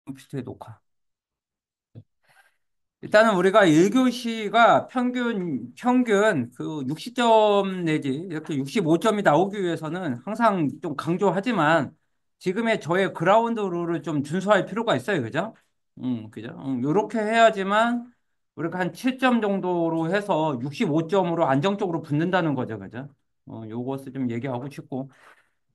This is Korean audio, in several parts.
컴퓨터에 녹화. 일단은 우리가 1교시가 평균 그 60점 내지 이렇게 65점이 나오기 위해서는 항상 좀 강조하지만 지금의 저의 그라운드 룰을 좀 준수할 필요가 있어요. 그죠? 그죠? 요렇게 해야지만 우리가 한 7점 정도로 해서 65점으로 안정적으로 붙는다는 거죠. 그죠? 요것을 좀 얘기하고 싶고.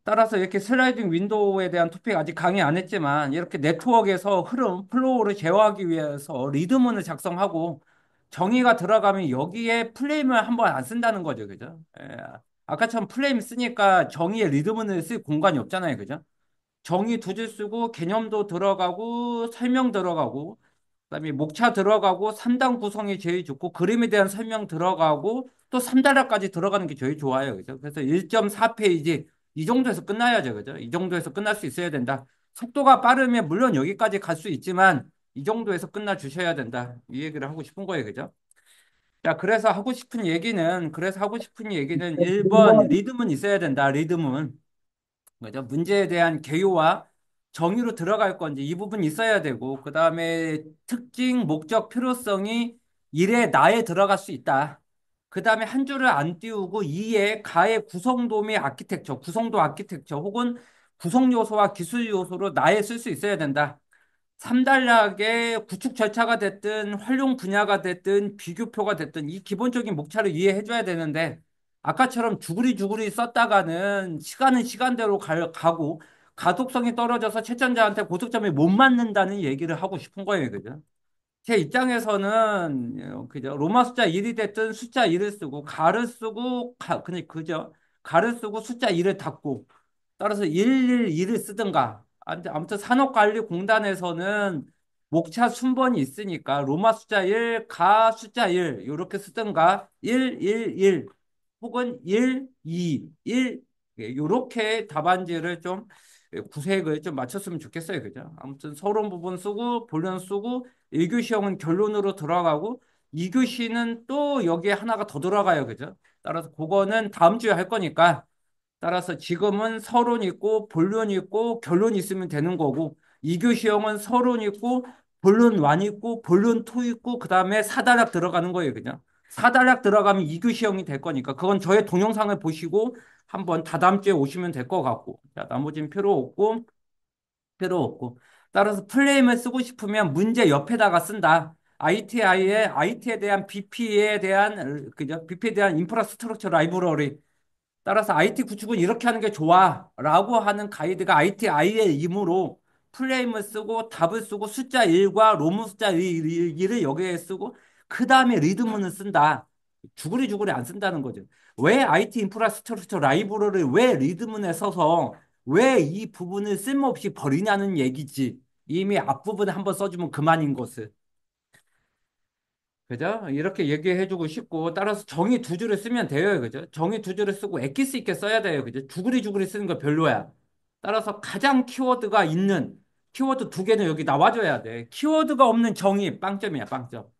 따라서 이렇게 슬라이딩 윈도우에 대한 토픽 아직 강의 안 했지만 이렇게 네트워크에서 플로우를 제어하기 위해서 리드문을 작성하고 정의가 들어가면 여기에 플레임을 한번 안 쓴다는 거죠. 그죠? 예. 아까처럼 플레임 쓰니까 정의에 리드문을 쓸 공간이 없잖아요. 그죠? 정의 두 줄 쓰고 개념도 들어가고 설명 들어가고 그다음에 목차 들어가고 3단 구성이 제일 좋고 그림에 대한 설명 들어가고 또 3단락까지 들어가는 게 제일 좋아요. 그죠? 그래서 1.4페이지 이 정도에서 끝나야죠. 그죠? 이 정도에서 끝날 수 있어야 된다. 속도가 빠르면 물론 여기까지 갈 수 있지만 이 정도에서 끝나 주셔야 된다. 이 얘기를 하고 싶은 거예요. 그죠? 자, 그래서 하고 싶은 얘기는 1번 리듬은 있어야 된다. 리듬은. 그죠? 문제에 대한 개요와 정의로 들어갈 건지 이 부분 있어야 되고, 그 다음에 특징, 목적, 필요성이 1에 나에 들어갈 수 있다. 그 다음에 한 줄을 안 띄우고 2에 가의 구성도 및 아키텍처, 구성도 아키텍처 혹은 구성 요소와 기술 요소로 나에 쓸 수 있어야 된다. 3단락의 구축 절차가 됐든 활용 분야가 됐든 비교표가 됐든 이 기본적인 목차를 이해해 줘야 되는데 아까처럼 주구리 썼다가는 시간은 시간대로 가고 가독성이 떨어져서 채점자한테 고득점이 못 맞는다는 얘기를 하고 싶은 거예요. 그죠? 제 입장에서는 그죠? 로마 숫자 1이 됐든 숫자 1을 쓰고 가를 쓰고 그냥 그죠? 가를 쓰고 숫자 1을 닫고 따라서 111을 쓰든가. 아무튼 산업관리공단에서는 목차 순번이 있으니까 로마 숫자 1, 가 숫자 1 이렇게 쓰든가 111 혹은 1, 2, 1 이렇게 답안지를 좀 구색을 좀 맞췄으면 좋겠어요. 그죠? 아무튼 서론 부분 쓰고 본론 쓰고 1교시형은 결론으로 들어가고 2교시는 또 여기에 하나가 더 들어가요. 그죠? 따라서 그거는 다음 주에 할 거니까 따라서 지금은 서론 있고 본론 있고 결론 있으면 되는 거고 2교시형은 서론 있고 본론 1 있고 본론 2 있고 그다음에 사단락 들어가는 거예요. 그냥 사단락 들어가면 2교시형이 될 거니까 그건 저의 동영상을 보시고 한번 다다음 주에 오시면 될 것 같고 자, 나머지는 필요 없고 따라서 플레임을 쓰고 싶으면 문제 옆에다가 쓴다. ITI에 대한 BP에 대한 그죠? BP에 대한 인프라스트럭처 라이브러리 따라서 IT 구축은 이렇게 하는 게 좋아 라고 하는 가이드가 ITI의 이므로 플레임을 쓰고 답을 쓰고 숫자 1과 로마 숫자 1을 여기에 쓰고 그 다음에 리드문을 쓴다. 주구리 안 쓴다는 거죠. 왜 IT 인프라스트럭처 라이브러리를 왜 리드문에 써서 왜 이 부분을 쓸모없이 버리냐는 얘기지. 이미 앞부분에 한번 써주면 그만인 것을. 그죠? 이렇게 얘기해주고 싶고, 따라서 정의 두 줄을 쓰면 돼요. 그죠? 정의 두 줄을 쓰고 엑기스 있게 써야 돼요. 그죠? 주구리 쓰는 거 별로야. 따라서 가장 키워드가 있는 키워드 두 개는 여기 나와줘야 돼. 키워드가 없는 정의, 빵점이야, 빵점.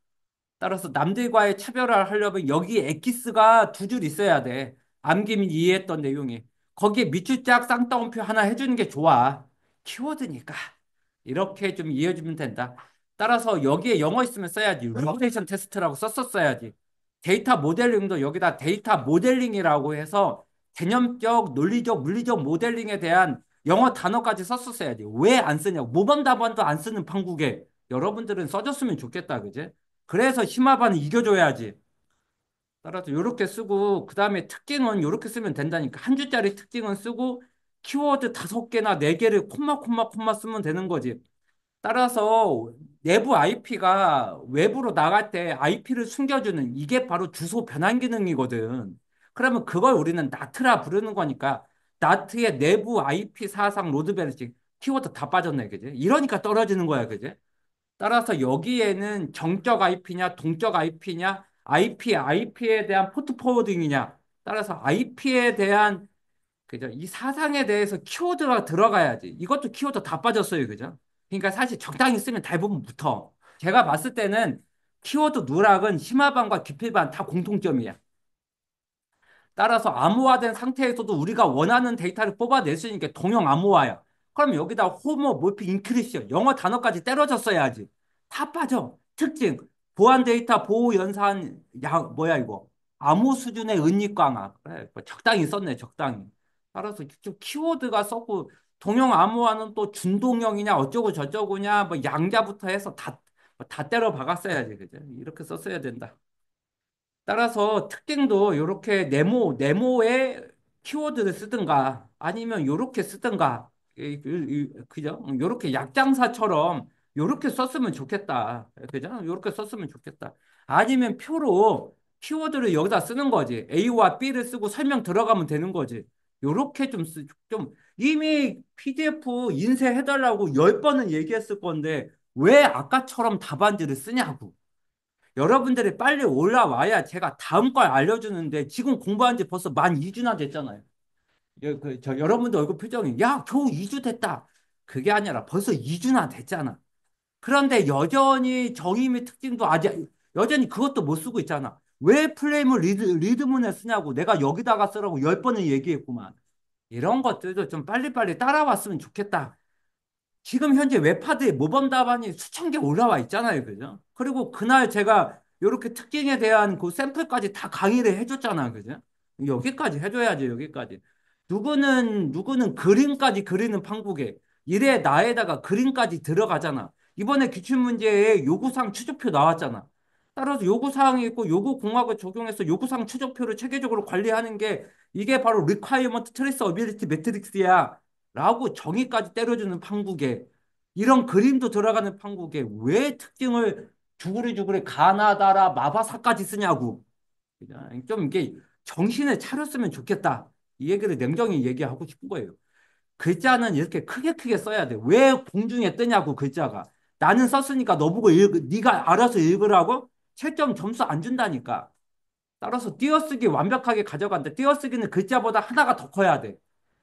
따라서 남들과의 차별화를 하려면 여기 엑기스가 두 줄 있어야 돼. 암기민 이해했던 내용이. 거기에 밑줄짝 쌍따옴표 하나 해주는 게 좋아. 키워드니까. 이렇게 좀 이해해주면 된다. 따라서 여기에 영어 있으면 써야지. 리그레이션 테스트라고 썼었어야지. 데이터 모델링도 여기다 데이터 모델링이라고 해서 개념적, 논리적, 물리적 모델링에 대한 영어 단어까지 썼었어야지. 왜 안 쓰냐고. 모범 답안도 안 쓰는 판국에 여러분들은 써줬으면 좋겠다. 그지? 그래서 심화반은 이겨줘야지. 따라서 이렇게 쓰고 그 다음에 특징은 이렇게 쓰면 된다니까. 한 줄짜리 특징은 쓰고 키워드 5개나 4개를 콤마 쓰면 되는 거지. 따라서 내부 IP가 외부로 나갈 때 IP를 숨겨주는 이게 바로 주소 변환 기능이거든. 그러면 그걸 우리는 나트라 부르는 거니까 나트의 내부 IP 사상 로드 밸런싱 키워드 다 빠졌네, 그지? 이러니까 떨어지는 거야, 그지? 따라서 여기에는 정적 IP냐, 동적 IP냐, IP에 대한 포트 포워딩이냐, 따라서 IP에 대한 그죠? 이 사상에 대해서 키워드가 들어가야지. 이것도 키워드 다 빠졌어요. 그죠? 그러니까 사실 적당히 쓰면 대부분 붙어. 제가 봤을 때는 키워드 누락은 심화반과 기필반 다 공통점이야. 따라서 암호화된 상태에서도 우리가 원하는 데이터를 뽑아낼 수 있는 게 동형 암호화야. 그럼 여기다 호모, 몰피, 인크리션, 영어 단어까지 때려줬어야지. 다 빠져. 특징, 보안 데이터 보호 연산, 뭐야 이거. 암호 수준의 은닉 강화. 그래, 뭐 적당히 썼네, 적당히. 따라서 좀 키워드가 썼고, 동형 암호화는 또 준동형이냐, 어쩌고 저쩌고냐, 뭐 양자부터 해서 다 때려 박았어야지, 그죠? 이렇게 썼어야 된다. 따라서 특징도 이렇게 네모의 키워드를 쓰든가 아니면 이렇게 쓰든가 그죠? 이렇게 약장사처럼 이렇게 썼으면 좋겠다. 그죠? 이렇게 썼으면 좋겠다. 아니면 표로 키워드를 여기다 쓰는 거지. A와 B를 쓰고 설명 들어가면 되는 거지. 이렇게 좀 이미 PDF 인쇄해달라고 10번은 얘기했을 건데 왜 아까처럼 답안지를 쓰냐고. 여러분들이 빨리 올라와야 제가 다음 걸 알려주는데 지금 공부한 지 벌써 만 2주나 됐잖아요. 여러분들 얼굴 표정이 야, 겨우 2주 됐다. 그게 아니라 벌써 2주나 됐잖아. 그런데 여전히 정의미 특징도 아직 여전히 그것도 못 쓰고 있잖아. 왜 플레임을 리드문에 쓰냐고 내가 여기다가 쓰라고 10번을 얘기했구만. 이런 것들도 좀 빨리빨리 따라왔으면 좋겠다. 지금 현재 웹하드에 모범 답안이 수천 개 올라와 있잖아요. 그죠? 그리고 그날 제가 이렇게 특징에 대한 그 샘플까지 다 강의를 해줬잖아. 그죠? 여기까지 해줘야지, 여기까지. 누구는 그림까지 그리는 판국에 이래 나에다가 그림까지 들어가잖아. 이번에 기출문제에 요구사항 추적표 나왔잖아. 따라서 요구사항이 있고 요구공학을 적용해서 요구사항 추적표를 체계적으로 관리하는 게 이게 바로 Requirement Traceability Matrix야. 라고 정의까지 때려주는 판국에 이런 그림도 들어가는 판국에 왜 특징을 주구리주구리 가나다라 마바사까지 쓰냐고. 그냥 좀 이게 정신을 차렸으면 좋겠다. 이 얘기를 냉정히 얘기하고 싶은 거예요. 글자는 이렇게 크게 써야 돼. 왜 공중에 뜨냐고 글자가. 나는 썼으니까 너보고 네가 알아서 읽으라고? 채점 점수 안 준다니까. 따라서 띄어쓰기 완벽하게 가져간다. 띄어쓰기는 글자보다 하나가 더 커야 돼.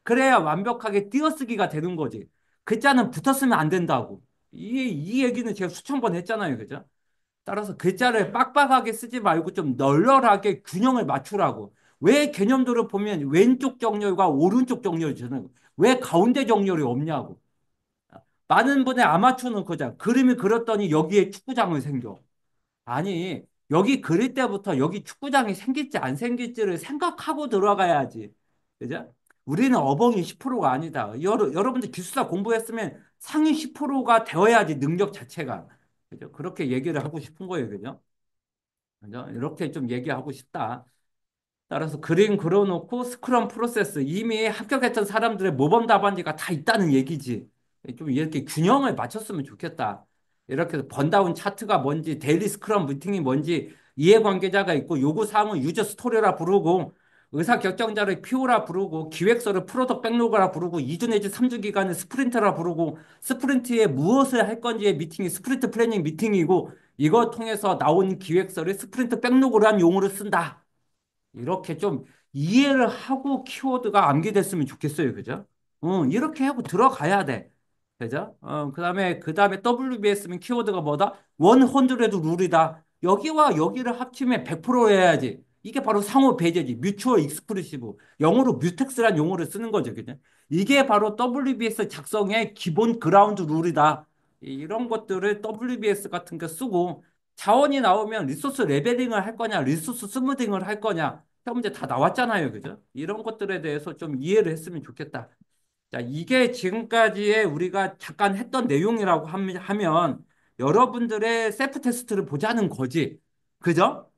그래야 완벽하게 띄어쓰기가 되는 거지. 글자는 붙었으면 안 된다고. 이 얘기는 제가 수천 번 했잖아요. 그죠? 따라서 글자를 빡빡하게 쓰지 말고 좀 널널하게 균형을 맞추라고. 왜 개념들을 보면 왼쪽 정렬과 오른쪽 정렬이 저는 왜 가운데 정렬이 없냐고. 많은 분의 아마추어는 그자 그림을 그렸더니 여기에 축구장을 생겨. 아니, 여기 그릴 때부터 여기 축구장이 생길지 안 생길지를 생각하고 들어가야지. 그죠? 우리는 어벙이 10%가 아니다. 여러분들 기술사 공부했으면 상위 10%가 되어야지 능력 자체가. 그죠? 그렇게 얘기를 하고 싶은 거예요. 그죠? 그죠? 이렇게 좀 얘기하고 싶다. 따라서 그림 그려놓고 스크럼 프로세스 이미 합격했던 사람들의 모범 답안지가 다 있다는 얘기지. 좀 이렇게 균형을 맞췄으면 좋겠다. 이렇게 해서 번다운 차트가 뭔지 데일리 스크럼 미팅이 뭔지 이해관계자가 있고 요구사항은 유저 스토리라 부르고 의사결정자를 PO라 부르고 기획서를 프로덕트 백로그라 부르고 2주 내지 3주 기간을 스프린트라 부르고 스프린트에 무엇을 할 건지의 미팅이 스프린트 플래닝 미팅이고 이걸 통해서 나온 기획서를 스프린트 백로그라는 용어를 쓴다. 이렇게 좀 이해를 하고 키워드가 암기됐으면 좋겠어요. 그죠? 이렇게 하고 들어가야 돼. 그죠? 그 다음에 WBS면 키워드가 뭐다? 원헌드레드 룰이다. 여기와 여기를 합치면 100% 해야지. 이게 바로 상호 배제지. 뮤추얼 익스클루시브. 영어로 뮤텍스란 용어를 쓰는 거죠. 그죠? 이게 바로 WBS 작성의 기본 그라운드 룰이다. 이런 것들을 WBS 같은 거 쓰고 자원이 나오면 리소스 레벨링을 할 거냐, 리소스 스무딩을 할 거냐. 형 문제 다 나왔잖아요. 그죠? 이런 것들에 대해서 좀 이해를 했으면 좋겠다. 자, 이게 지금까지의 우리가 잠깐 했던 내용이라고 하면 여러분들의 셀프 테스트를 보자는 거지. 그죠?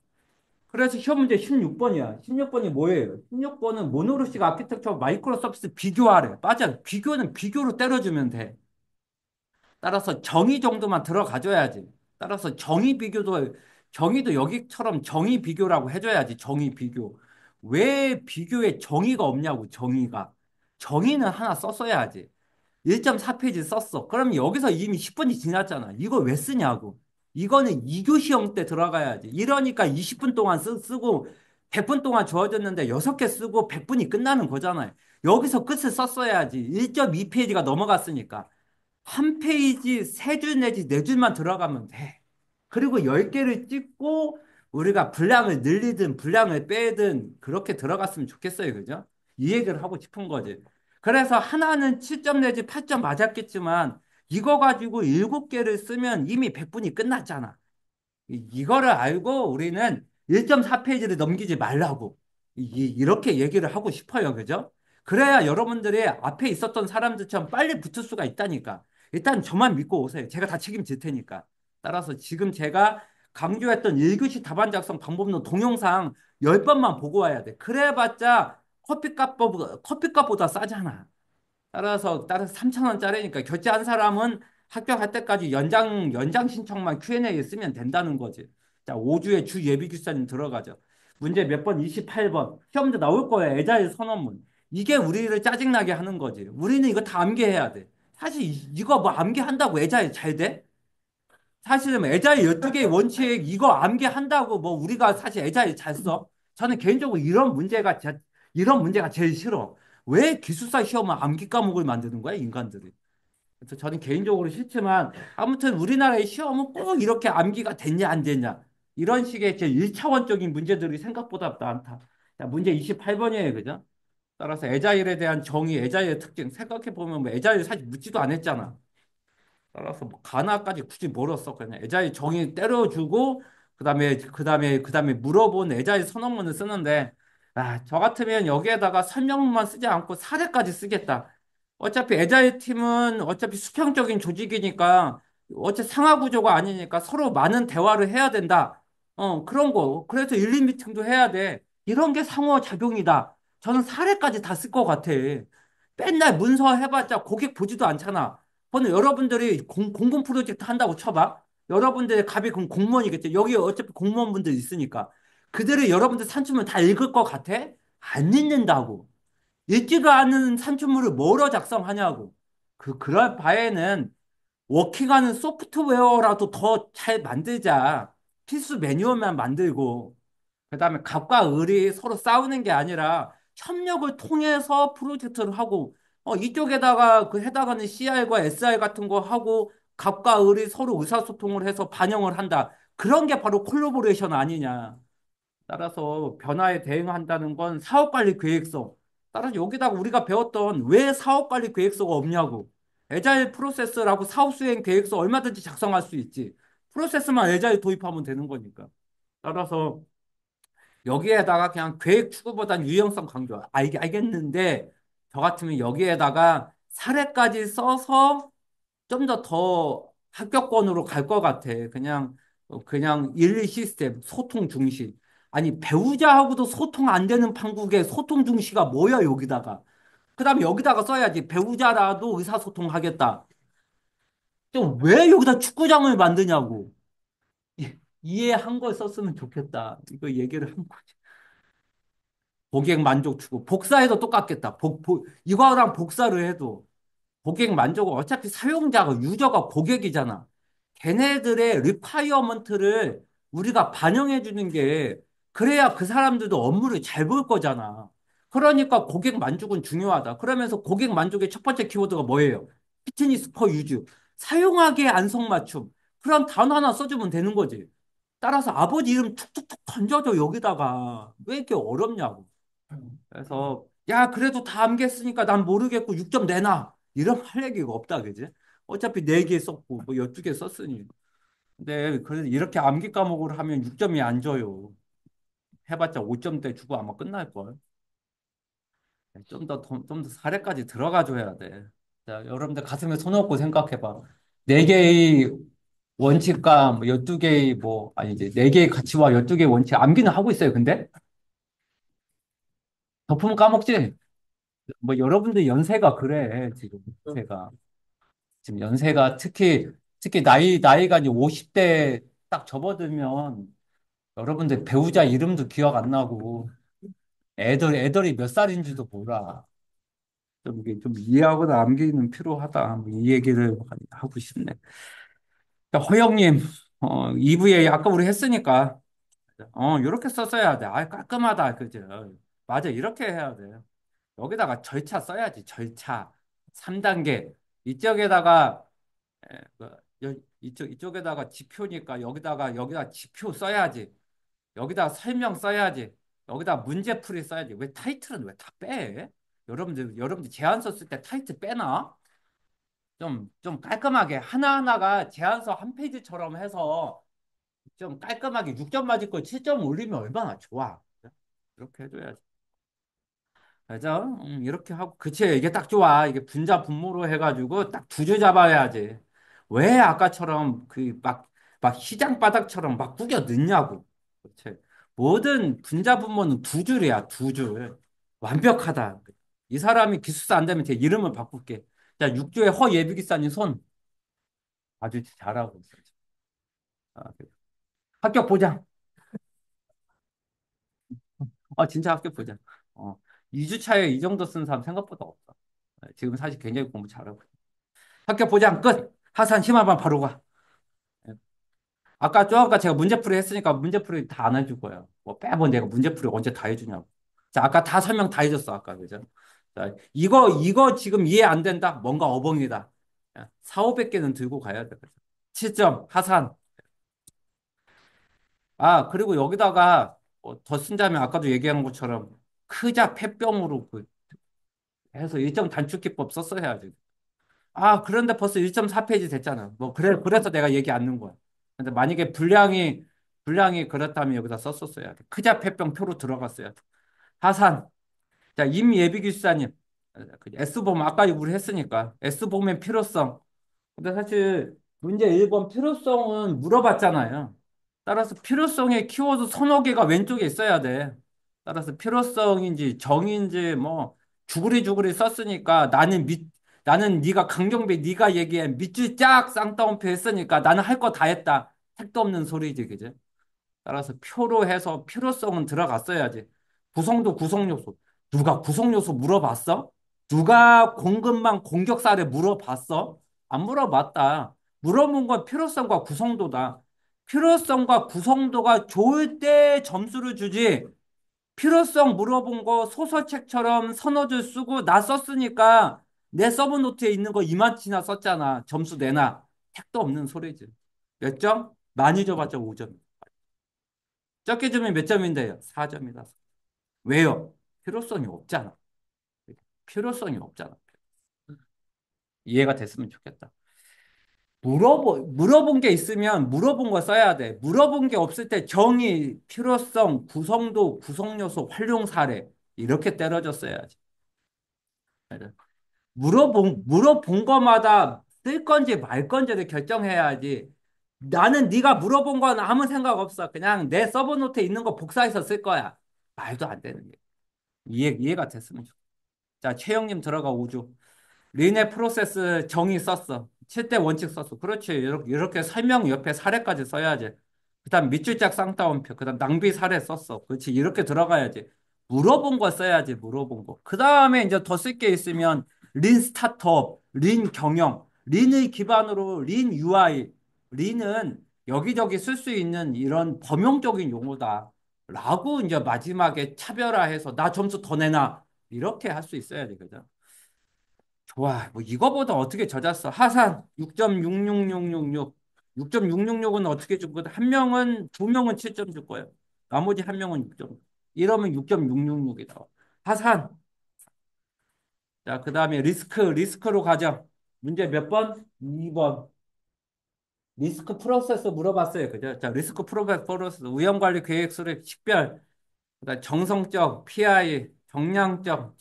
그래서 시험 문제 16번이야. 16번이 뭐예요? 16번은 모노로식 아키텍처 마이크로 서비스 비교하래. 맞아. 비교는 비교로 때려주면 돼. 따라서 정의 정도만 들어가줘야지. 따라서 정의도 여기처럼 정의 비교라고 해줘야지. 정의 비교. 왜 비교에 정의가 없냐고, 정의가. 정의는 하나 썼어야지. 1.4페이지 썼어. 그럼 여기서 이미 10분이 지났잖아. 이거 왜 쓰냐고. 이거는 2교 시험 때 들어가야지. 이러니까 20분 동안 쓰고 100분 동안 주어졌는데 6개 쓰고 100분이 끝나는 거잖아요. 여기서 끝을 썼어야지. 1.2페이지가 넘어갔으니까. 한 페이지 세 줄 내지 네 줄만 들어가면 돼. 그리고 10개를 찍고 우리가 분량을 늘리든 분량을 빼든 그렇게 들어갔으면 좋겠어요. 그죠? 이 얘기를 하고 싶은 거지. 그래서 하나는 7점 내지 8점 맞았겠지만 이거 가지고 7개를 쓰면 이미 100분이 끝났잖아. 이거를 알고 우리는 1.4페이지를 넘기지 말라고 이렇게 얘기를 하고 싶어요. 그죠? 그래야 여러분들이 앞에 있었던 사람들처럼 빨리 붙을 수가 있다니까. 일단 저만 믿고 오세요. 제가 다 책임질 테니까. 따라서 지금 제가 강조했던 1교시 답안 작성 방법론 동영상 10번만 보고 와야 돼. 그래봤자 커피값보다 싸잖아. 따라서 3,000원짜리니까 결제한 사람은 합격할 때까지 연장 신청만 Q&A에 쓰면 된다는 거지. 자, 5주에 주 예비 규사님 들어가죠. 문제 몇 번? 28번. 시험도 나올 거예요. 애자일 선언문. 이게 우리를 짜증나게 하는 거지. 우리는 이거 다 암기해야 돼. 사실 이거 뭐 암기한다고 애자일 잘 돼? 사실은 애자일 12개의 원칙 이거 암기한다고 뭐 우리가 사실 애자일 잘 써? 저는 개인적으로 이런 문제가 제일 싫어. 왜 기숙사 시험은 암기 과목을 만드는 거야, 인간들이? 그래서 저는 개인적으로 싫지만 아무튼 우리나라의 시험은 꼭 이렇게 암기가 됐냐 안 됐냐 이런 식의 제 1차원적인 문제들이 생각보다 많다. 자, 문제 28번이에요. 그죠? 따라서 애자일에 대한 정의, 애자일의 특징 생각해 보면 뭐 애자일 사실 묻지도 않았잖아. 따라서 뭐 가나까지 굳이 멀었어. 그냥 애자의 정의 때려주고 그다음에 물어본 애자의 선언문을 쓰는데 저 같으면 여기에다가 설명만 쓰지 않고 사례까지 쓰겠다. 어차피 애자의 팀은 어차피 수평적인 조직이니까 어차피 상하 구조가 아니니까 서로 많은 대화를 해야 된다. 그런 거. 그래서 1, 2 미팅도 해야 돼. 이런 게 상호작용이다. 저는 사례까지 다 쓸 것 같아. 맨날 문서 해봤자 고객 보지도 않잖아. 그거는 여러분들이 공공 프로젝트 한다고 쳐봐. 여러분들의 갑이 그럼 공무원이겠죠. 여기 어차피 공무원분들 있으니까. 그들이 여러분들 산출물 다 읽을 것 같아? 안 읽는다고. 읽지도 않는 산출물을 뭐로 작성하냐고. 그럴 바에는 워킹하는 소프트웨어라도 더 잘 만들자. 필수 매뉴얼만 만들고. 그다음에 갑과 을이 서로 싸우는 게 아니라 협력을 통해서 프로젝트를 하고 이쪽에다가 그 해당하는 CR과 SR 같은 거 하고 갑과 을이 서로 의사소통을 해서 반영을 한다. 그런 게 바로 콜라보레이션 아니냐. 따라서 변화에 대응한다는 건 사업관리 계획서. 따라서 여기다가 우리가 배웠던 왜 사업관리 계획서가 없냐고. 애자일 프로세스라고 사업수행 계획서 얼마든지 작성할 수 있지. 프로세스만 애자일 도입하면 되는 거니까. 따라서 여기에다가 그냥 계획 추구보단 유형성 강조. 알겠는데, 저 같으면 여기에다가 사례까지 써서 좀 더 합격권으로 갈 것 같아. 그냥 1, 2 시스템, 소통 중시. 아니, 배우자하고도 소통 안 되는 판국에 소통 중시가 뭐야, 여기다가. 그 다음에 여기다가 써야지. 배우자라도 의사소통하겠다. 좀 왜 여기다 축구장을 만드냐고. 이해한 걸 썼으면 좋겠다. 이거 얘기를 한 거지. 고객 만족 추구. 복사해도 똑같겠다. 이거랑 복사를 해도 고객 만족은 어차피 사용자가, 유저가 고객이잖아. 걔네들의 리콰이어먼트를 우리가 반영해 주는 게 그래야 그 사람들도 업무를 잘 볼 거잖아. 그러니까 고객 만족은 중요하다. 그러면서 고객 만족의 첫 번째 키워드가 뭐예요? 피트니스 퍼 유즈. 사용하기에 안성맞춤. 그런 단어 하나 써주면 되는 거지. 따라서 아버지 이름 툭툭툭 던져줘, 여기다가. 왜 이렇게 어렵냐고. 그래서 야 그래도 다 암기했으니까 난 모르겠고 6점 내놔 이런 할 얘기가 없다 그지? 어차피 4개 썼고 뭐 12개 썼으니 근데 그래도 이렇게 암기 과목을 하면 6점이 안 줘요. 해봤자 5점대 주고 아마 끝날걸. 좀 더 사례까지 들어가 줘야 돼. 자, 여러분들 가슴에 손 얹고 생각해봐. 4개의 원칙과 뭐 12개의 아니 이제 4개의 가치와 12개의 원칙 암기는 하고 있어요. 근데 덮으면 까먹지? 뭐 여러분들 연세가 그래 지금 연세가 지금 연세가 특히 나이가 이제 50대 딱 접어들면 여러분들 배우자 이름도 기억 안 나고 애들이 몇 살인지도 몰라. 좀 이게 좀 이해하고 남기는 필요하다. 뭐이 얘기를 하고 싶네. 자, 허영님, 2부에 아까 우리 했으니까 이렇게 썼어야 돼. 깔끔하다, 그죠? 맞아, 이렇게 해야 돼. 여기다가 절차 써야지. 절차 3단계 이쪽에다가 이쪽에다가 지표니까 여기다 지표 써야지. 여기다 설명 써야지. 여기다 문제풀이 써야지. 왜 타이틀은 왜 다 빼? 여러분들 제안서 쓸 때 타이틀 빼나? 좀 깔끔하게 하나하나가 제안서 한 페이지처럼 해서 좀 깔끔하게 6점 맞을 거 7점 올리면 얼마나 좋아. 이렇게 해줘야지. 맞아. 이렇게 하고. 그치. 이게 딱 좋아. 이게 분자 분모로 해가지고 딱 두 줄 잡아야지. 왜 아까처럼 막 시장 바닥처럼 막 구겨 넣냐고. 그치. 모든 분자 분모는 두 줄이야. 두 줄. 완벽하다. 이 사람이 기숙사 안 되면 제 이름을 바꿀게. 자, 육조의 허예비기사님 손 아주 잘하고 있어. 아, 그래. 합격 보장. 진짜 합격 보장. 어, 2주 차에 이 정도 쓴 사람 생각보다 없어. 지금 사실 굉장히 공부 잘하고. 합격 보장 끝. 하산 심화반 바로 가. 예. 아까 제가 문제풀이 했으니까 문제풀이 다 안 해줄 거예요. 뭐 빼본 내가 문제풀이 언제 다 해주냐고. 자, 아까 다 설명 다 해줬어. 아까 그죠? 자, 이거 지금 이해 안 된다? 뭔가 어벙이다. 4, 500개는 들고 가야 돼. 7점 하산. 그리고 여기다가 더 쓴다면 아까도 얘기한 것처럼 크자 폐병으로 해서 일정 단축기법 썼어야지. 그런데 벌써 1.4페이지 됐잖아. 뭐, 그래서 내가 얘기 안 넣은 거야. 근데 만약에 분량이 그렇다면 여기다 썼었어야 돼. 크자폐병 표로 들어갔어야 돼. 하산. 자, 임예비기사님. S봄, 아까 우리 했으니까. S봄의 필요성. 근데 사실 문제 1번 필요성은 물어봤잖아요. 따라서 필요성의 키워드 서너 개가 왼쪽에 있어야 돼. 따라서 필요성인지 정의인지 뭐 주구리 썼으니까 나는 네가 강경배 네가 얘기한 밑줄 쫙 쌍따옴표 했으니까 나는 할 거 다 했다. 택도 없는 소리지, 그지? 따라서 표로 해서 필요성은 들어갔어야지. 구성 요소. 누가 구성 요소 물어봤어? 누가 공급망 공격사를 물어봤어? 안 물어봤다. 물어본 건 필요성과 구성도다. 필요성과 구성도가 좋을 때 점수를 주지. 필요성 물어본 거 소설책처럼 서너 줄 쓰고 나 썼으니까 내 서브노트에 있는 거 이만치나 썼잖아. 점수 내놔. 택도 없는 소리지. 몇 점? 많이 줘봤자 5점. 적게 주면 몇 점인데요? 4점이다. 왜요? 필요성이 없잖아. 필요성이 없잖아. 이해가 됐으면 좋겠다. 물어본 게 있으면 물어본 거 써야 돼. 물어본 게 없을 때 정의, 필요성, 구성도, 구성 요소, 활용 사례 이렇게 때려줬어야지. 물어본 거마다 쓸 건지 말 건지를 결정해야지. 나는 네가 물어본 건 아무 생각 없어. 그냥 내 서브노트에 있는 거 복사해서 쓸 거야. 말도 안 되는 게. 이해가 됐으면 좋겠다. 자, 최영님 들어가 5조. 리네 프로세스 정의 썼어. 7대 원칙 썼어. 그렇지. 이렇게 설명 옆에 사례까지 써야지. 그다음 밑줄짝 쌍따옴표. 그다음 낭비 사례 썼어. 그렇지. 이렇게 들어가야지. 물어본 거 써야지. 물어본 거. 그다음에 이제 더 쓸 게 있으면 린 스타트업, 린 경영, 린을 기반으로 린 UI. 린은 여기저기 쓸 수 있는 이런 범용적인 용어다. 라고 이제 마지막에 차별화해서 나 점수 더 내놔. 이렇게 할 수 있어야 되거든. 좋아. 뭐 이거보다 어떻게 젖었어? 하산 6.66666. 6.666은 어떻게 줄 거다? 한 명은 두 명은 7점 줄 거예요. 나머지 한 명은 6점. 이러면 6.666이다. 하산. 자, 그다음에 리스크로 가자. 문제 몇 번? 2번. 리스크 프로세스 물어봤어요. 그죠? 자, 리스크 프로세스 위험관리 계획서를 식별. 그다음 정성적, PI, 정량적,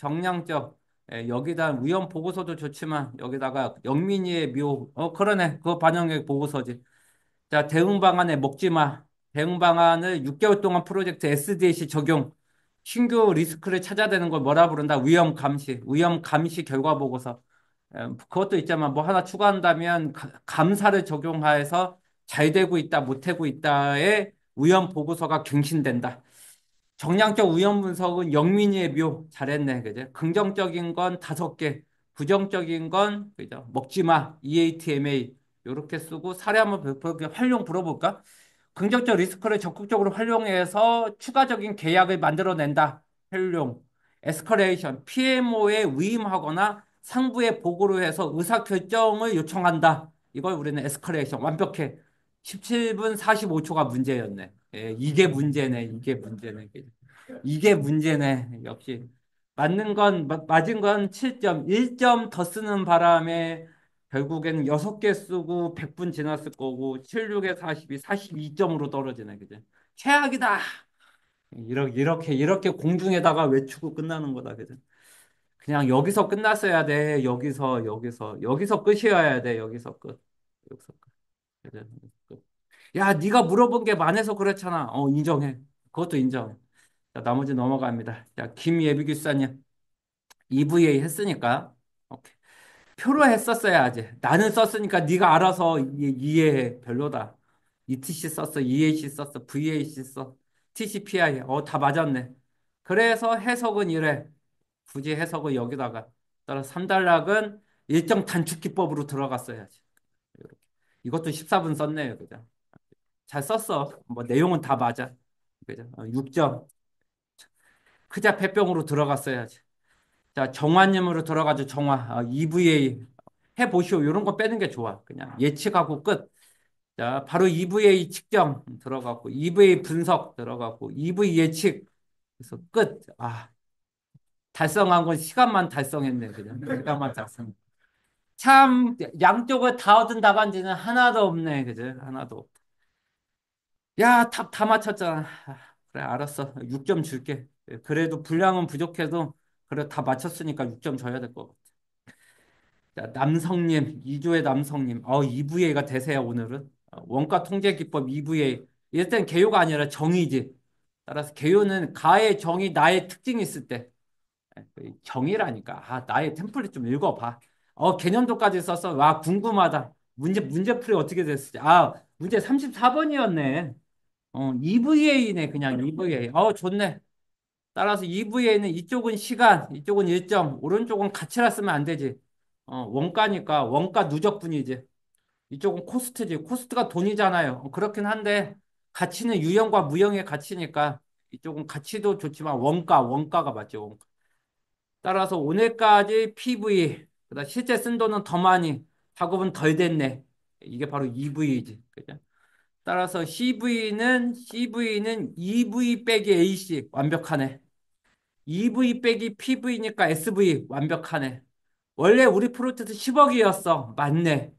여기다 위험 보고서도 좋지만 여기다가 영민이의 묘, 그러네, 그거 반영의 보고서지. 자, 대응 방안에 먹지 마. 대응 방안을 6개월 동안 프로젝트 SDLC 적용. 신규 리스크를 찾아내는 걸 뭐라 부른다? 위험 감시 결과 보고서. 그것도 있지만 뭐 하나 추가한다면 감사를 적용하여서 잘 되고 있다, 못 되고 있다의 위험 보고서가 갱신된다. 정량적 위험 분석은 영민이의 묘 잘했네, 그죠? 긍정적인 건 5개, 부정적인 건 그죠? 먹지 마, EATMA 이렇게 쓰고 사례 한번 활용 불어볼까? 긍정적 리스크를 적극적으로 활용해서 추가적인 계약을 만들어낸다. 활용. 에스컬레이션. PMO에 위임하거나 상부에 보고를 해서 의사결정을 요청한다. 이걸 우리는 에스컬레이션. 완벽해. 17분 45초가 문제였네. 이게 문제네. 이게 문제네. 역시. 맞은 건 7점, 1점 더 쓰는 바람에 결국에는 6개 쓰고 100분 지났을 거고 76에 42, 42점으로 떨어지네, 그죠? 최악이다. 이렇게 공중에다가 외치고 끝나는 거다, 그죠? 그냥 여기서 끝났어야 돼. 여기서 끝이어야 돼. 여기서 끝. 여기서 끝. 그죠? 끝. 야, 네가 물어본 게 많아서 그렇잖아. 인정해. 그것도 인정해. 자, 나머지 넘어갑니다. 자, 김예비 교사님. EVA 했으니까. 오케이. 표로 했었어야지. 나는 썼으니까 네가 알아서 이해해. 별로다. ETC 썼어, EAC 썼어, VAC 써, TCPI. 다 맞았네. 그래서 해석은 이래. 굳이 해석을 여기다가. 따라 3단락은 일정 단축 기법으로 들어갔어야지. 이렇게. 이것도 14분 썼네요. 그죠? 잘 썼어. 뭐 내용은 다 맞아. 그죠? 6점. 크자 폐병으로 들어갔어야지. 자, 정화님으로 들어가죠. 정화. EVA 해보시오. 이런 거 빼는 게 좋아. 그냥 예측하고 끝. 자, 바로 EVA 측정 들어갔고, EVA 분석 들어갔고, EV 예측. 그래서 끝. 달성한 건 시간만 달성했네. 그냥 시간만 달성. 참, 양쪽을 다 얻은 답안지는 하나도 없네. 그죠? 하나도 없. 야, 답 다 맞췄잖아. 그래, 알았어. 6점 줄게. 그래도 분량은 부족해도, 그래, 다 맞췄으니까 6점 줘야 될 것 같아. 자, 남성님, 2조의 남성님. EVA가 대세야, 오늘은. 원가 통제 기법 EVA. 일단 개요가 아니라 정의지. 따라서 개요는 가의 정의, 나의 특징이 있을 때. 정의라니까. 나의 템플릿 좀 읽어봐. 개념도까지 썼어. 와, 궁금하다. 문제풀이 어떻게 됐을지. 문제 34번이었네. EVA네, 그냥 EVA. 좋네. 따라서 EVA는 이쪽은 시간, 이쪽은 일정, 오른쪽은 가치라 쓰면 안 되지. 원가니까 원가 누적분이지. 이쪽은 코스트지. 코스트가 돈이잖아요. 그렇긴 한데 가치는 유형과 무형의 가치니까 이쪽은 가치도 좋지만 원가가 맞죠. 원가. 따라서 오늘까지 PV, 그다음 실제 쓴 돈은 더 많이, 작업은 덜 됐네. 이게 바로 EV지. 그죠? 따라서 CV는 EV 빼기 AC 완벽하네. EV 빼기 PV니까 SV 완벽하네. 원래 우리 프로젝트 10억이었어. 맞네.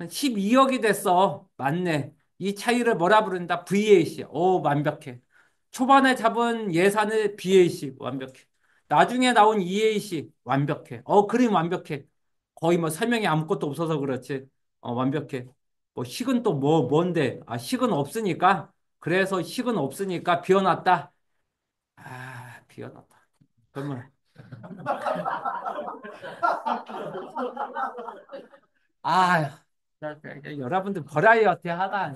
12억이 됐어. 맞네. 이 차이를 뭐라 부른다? VAC. 오, 완벽해. 초반에 잡은 예산을 BAC. 완벽해. 나중에 나온 EAC. 완벽해. 그림 완벽해. 거의 뭐 설명이 아무것도 없어서 그렇지. 완벽해. 식은 또 뭔데? 식은 없으니까. 그래서 식은 없으니까 비워놨다. 비워놨다. 그러면 아, 여러분들 버라이어티 하다.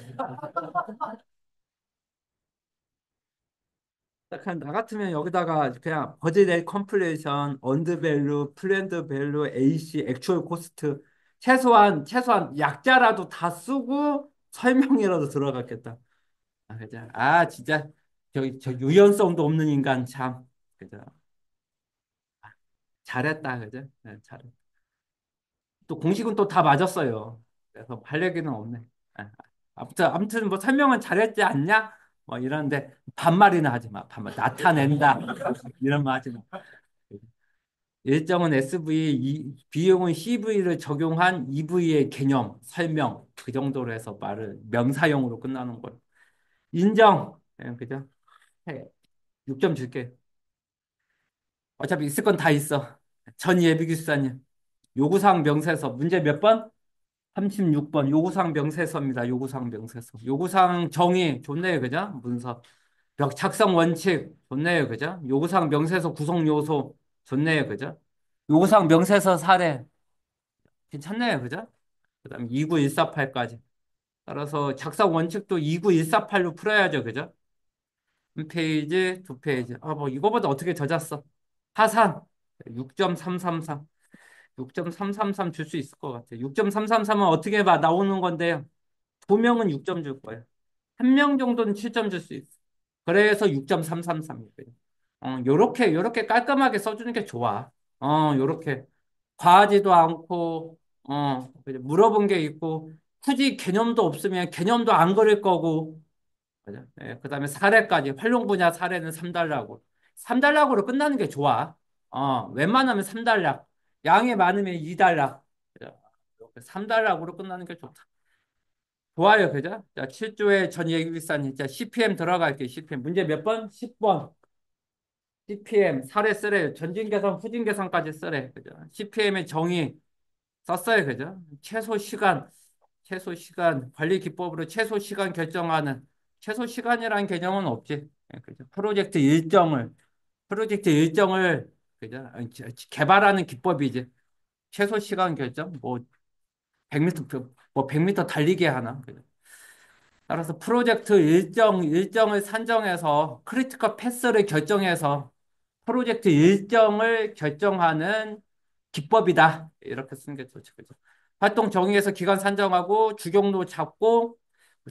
약간 나 같으면 여기다가 그냥 버즈의 컴플레이션, 언드 밸류, 플랜드 밸류, AC, 액추얼 코스트 최소한 약자라도 다 쓰고 설명이라도 들어갔겠다. 그죠? 진짜 저 유연성도 없는 인간 참. 그죠? 잘했다. 그죠? 네, 잘했다. 또 공식은 또 다 맞았어요. 그래서 할 얘기는 없네. 아, 아무튼 뭐 설명은 잘했지 않냐? 뭐 이러는데 반말이나 하지 마. 반말 나타낸다. 이런 말 하지 마. 일정은 SV, 비용은 CV를 적용한 EV의 개념, 설명 그 정도로 해서 말을 명사형으로 끝나는 걸. 인정. 그죠? 6점 줄게. 어차피 있을 건 다 있어. 전 예비기수사님. 요구사항 명세서 문제 몇 번? 36번 요구사항 명세서입니다. 요구사항 명세서. 요구사항 정의 좋네요. 그죠? 문서. 작성 원칙 좋네요. 그죠? 요구사항 명세서 구성 요소 좋네요. 그죠? 요구사항 명세서 사례 괜찮네요. 그죠? 그다음에 29148까지. 따라서 작성 원칙도 29148로 풀어야죠. 그죠? 한 페이지, 두 페이지. 뭐 이거보다 어떻게 더 잤어? 하산 6.333. 6.333 줄 수 있을 것 같아요. 6.333은 어떻게 봐? 나오는 건데요. 두 명은 6점 줄 거예요. 한 명 정도는 7점 줄 수 있어. 그래서 6.333이거든요. 요렇게 깔끔하게 써주는 게 좋아. 요렇게. 과하지도 않고, 그죠? 물어본 게 있고, 굳이 개념도 없으면 개념도 안 그릴 거고, 그죠? 그 다음에 사례까지. 활용 분야 사례는 3달러고. 3달러로 끝나는 게 좋아. 웬만하면 3단락. 양이 많으면 2단락. 3단락으로 끝나는 게 좋다. 좋아요, 그죠? 자, 7조의 전 예비비싼 자, CPM 들어갈게요. CPM. 문제 몇 번? 10번. CPM, 사례 쓰래. 전진 계산, 후진 계산까지 쓰래. 그죠? CPM의 정의 썼어요. 그죠? 최소 시간, 관리 기법으로 최소 시간 결정하는, 최소 시간이라는 개념은 없지. 예, 그죠? 프로젝트 일정을, 그죠? 개발하는 기법이지. 최소 시간 결정, 뭐, 100m, 뭐, 100m 달리기 하나. 그죠? 따라서 프로젝트 일정을 산정해서 크리티컬 패스를 결정해서 프로젝트 일정을 결정하는 기법이다. 이렇게 쓰는 게 좋죠. 그죠? 활동 정의해서 기간 산정하고 주경로 잡고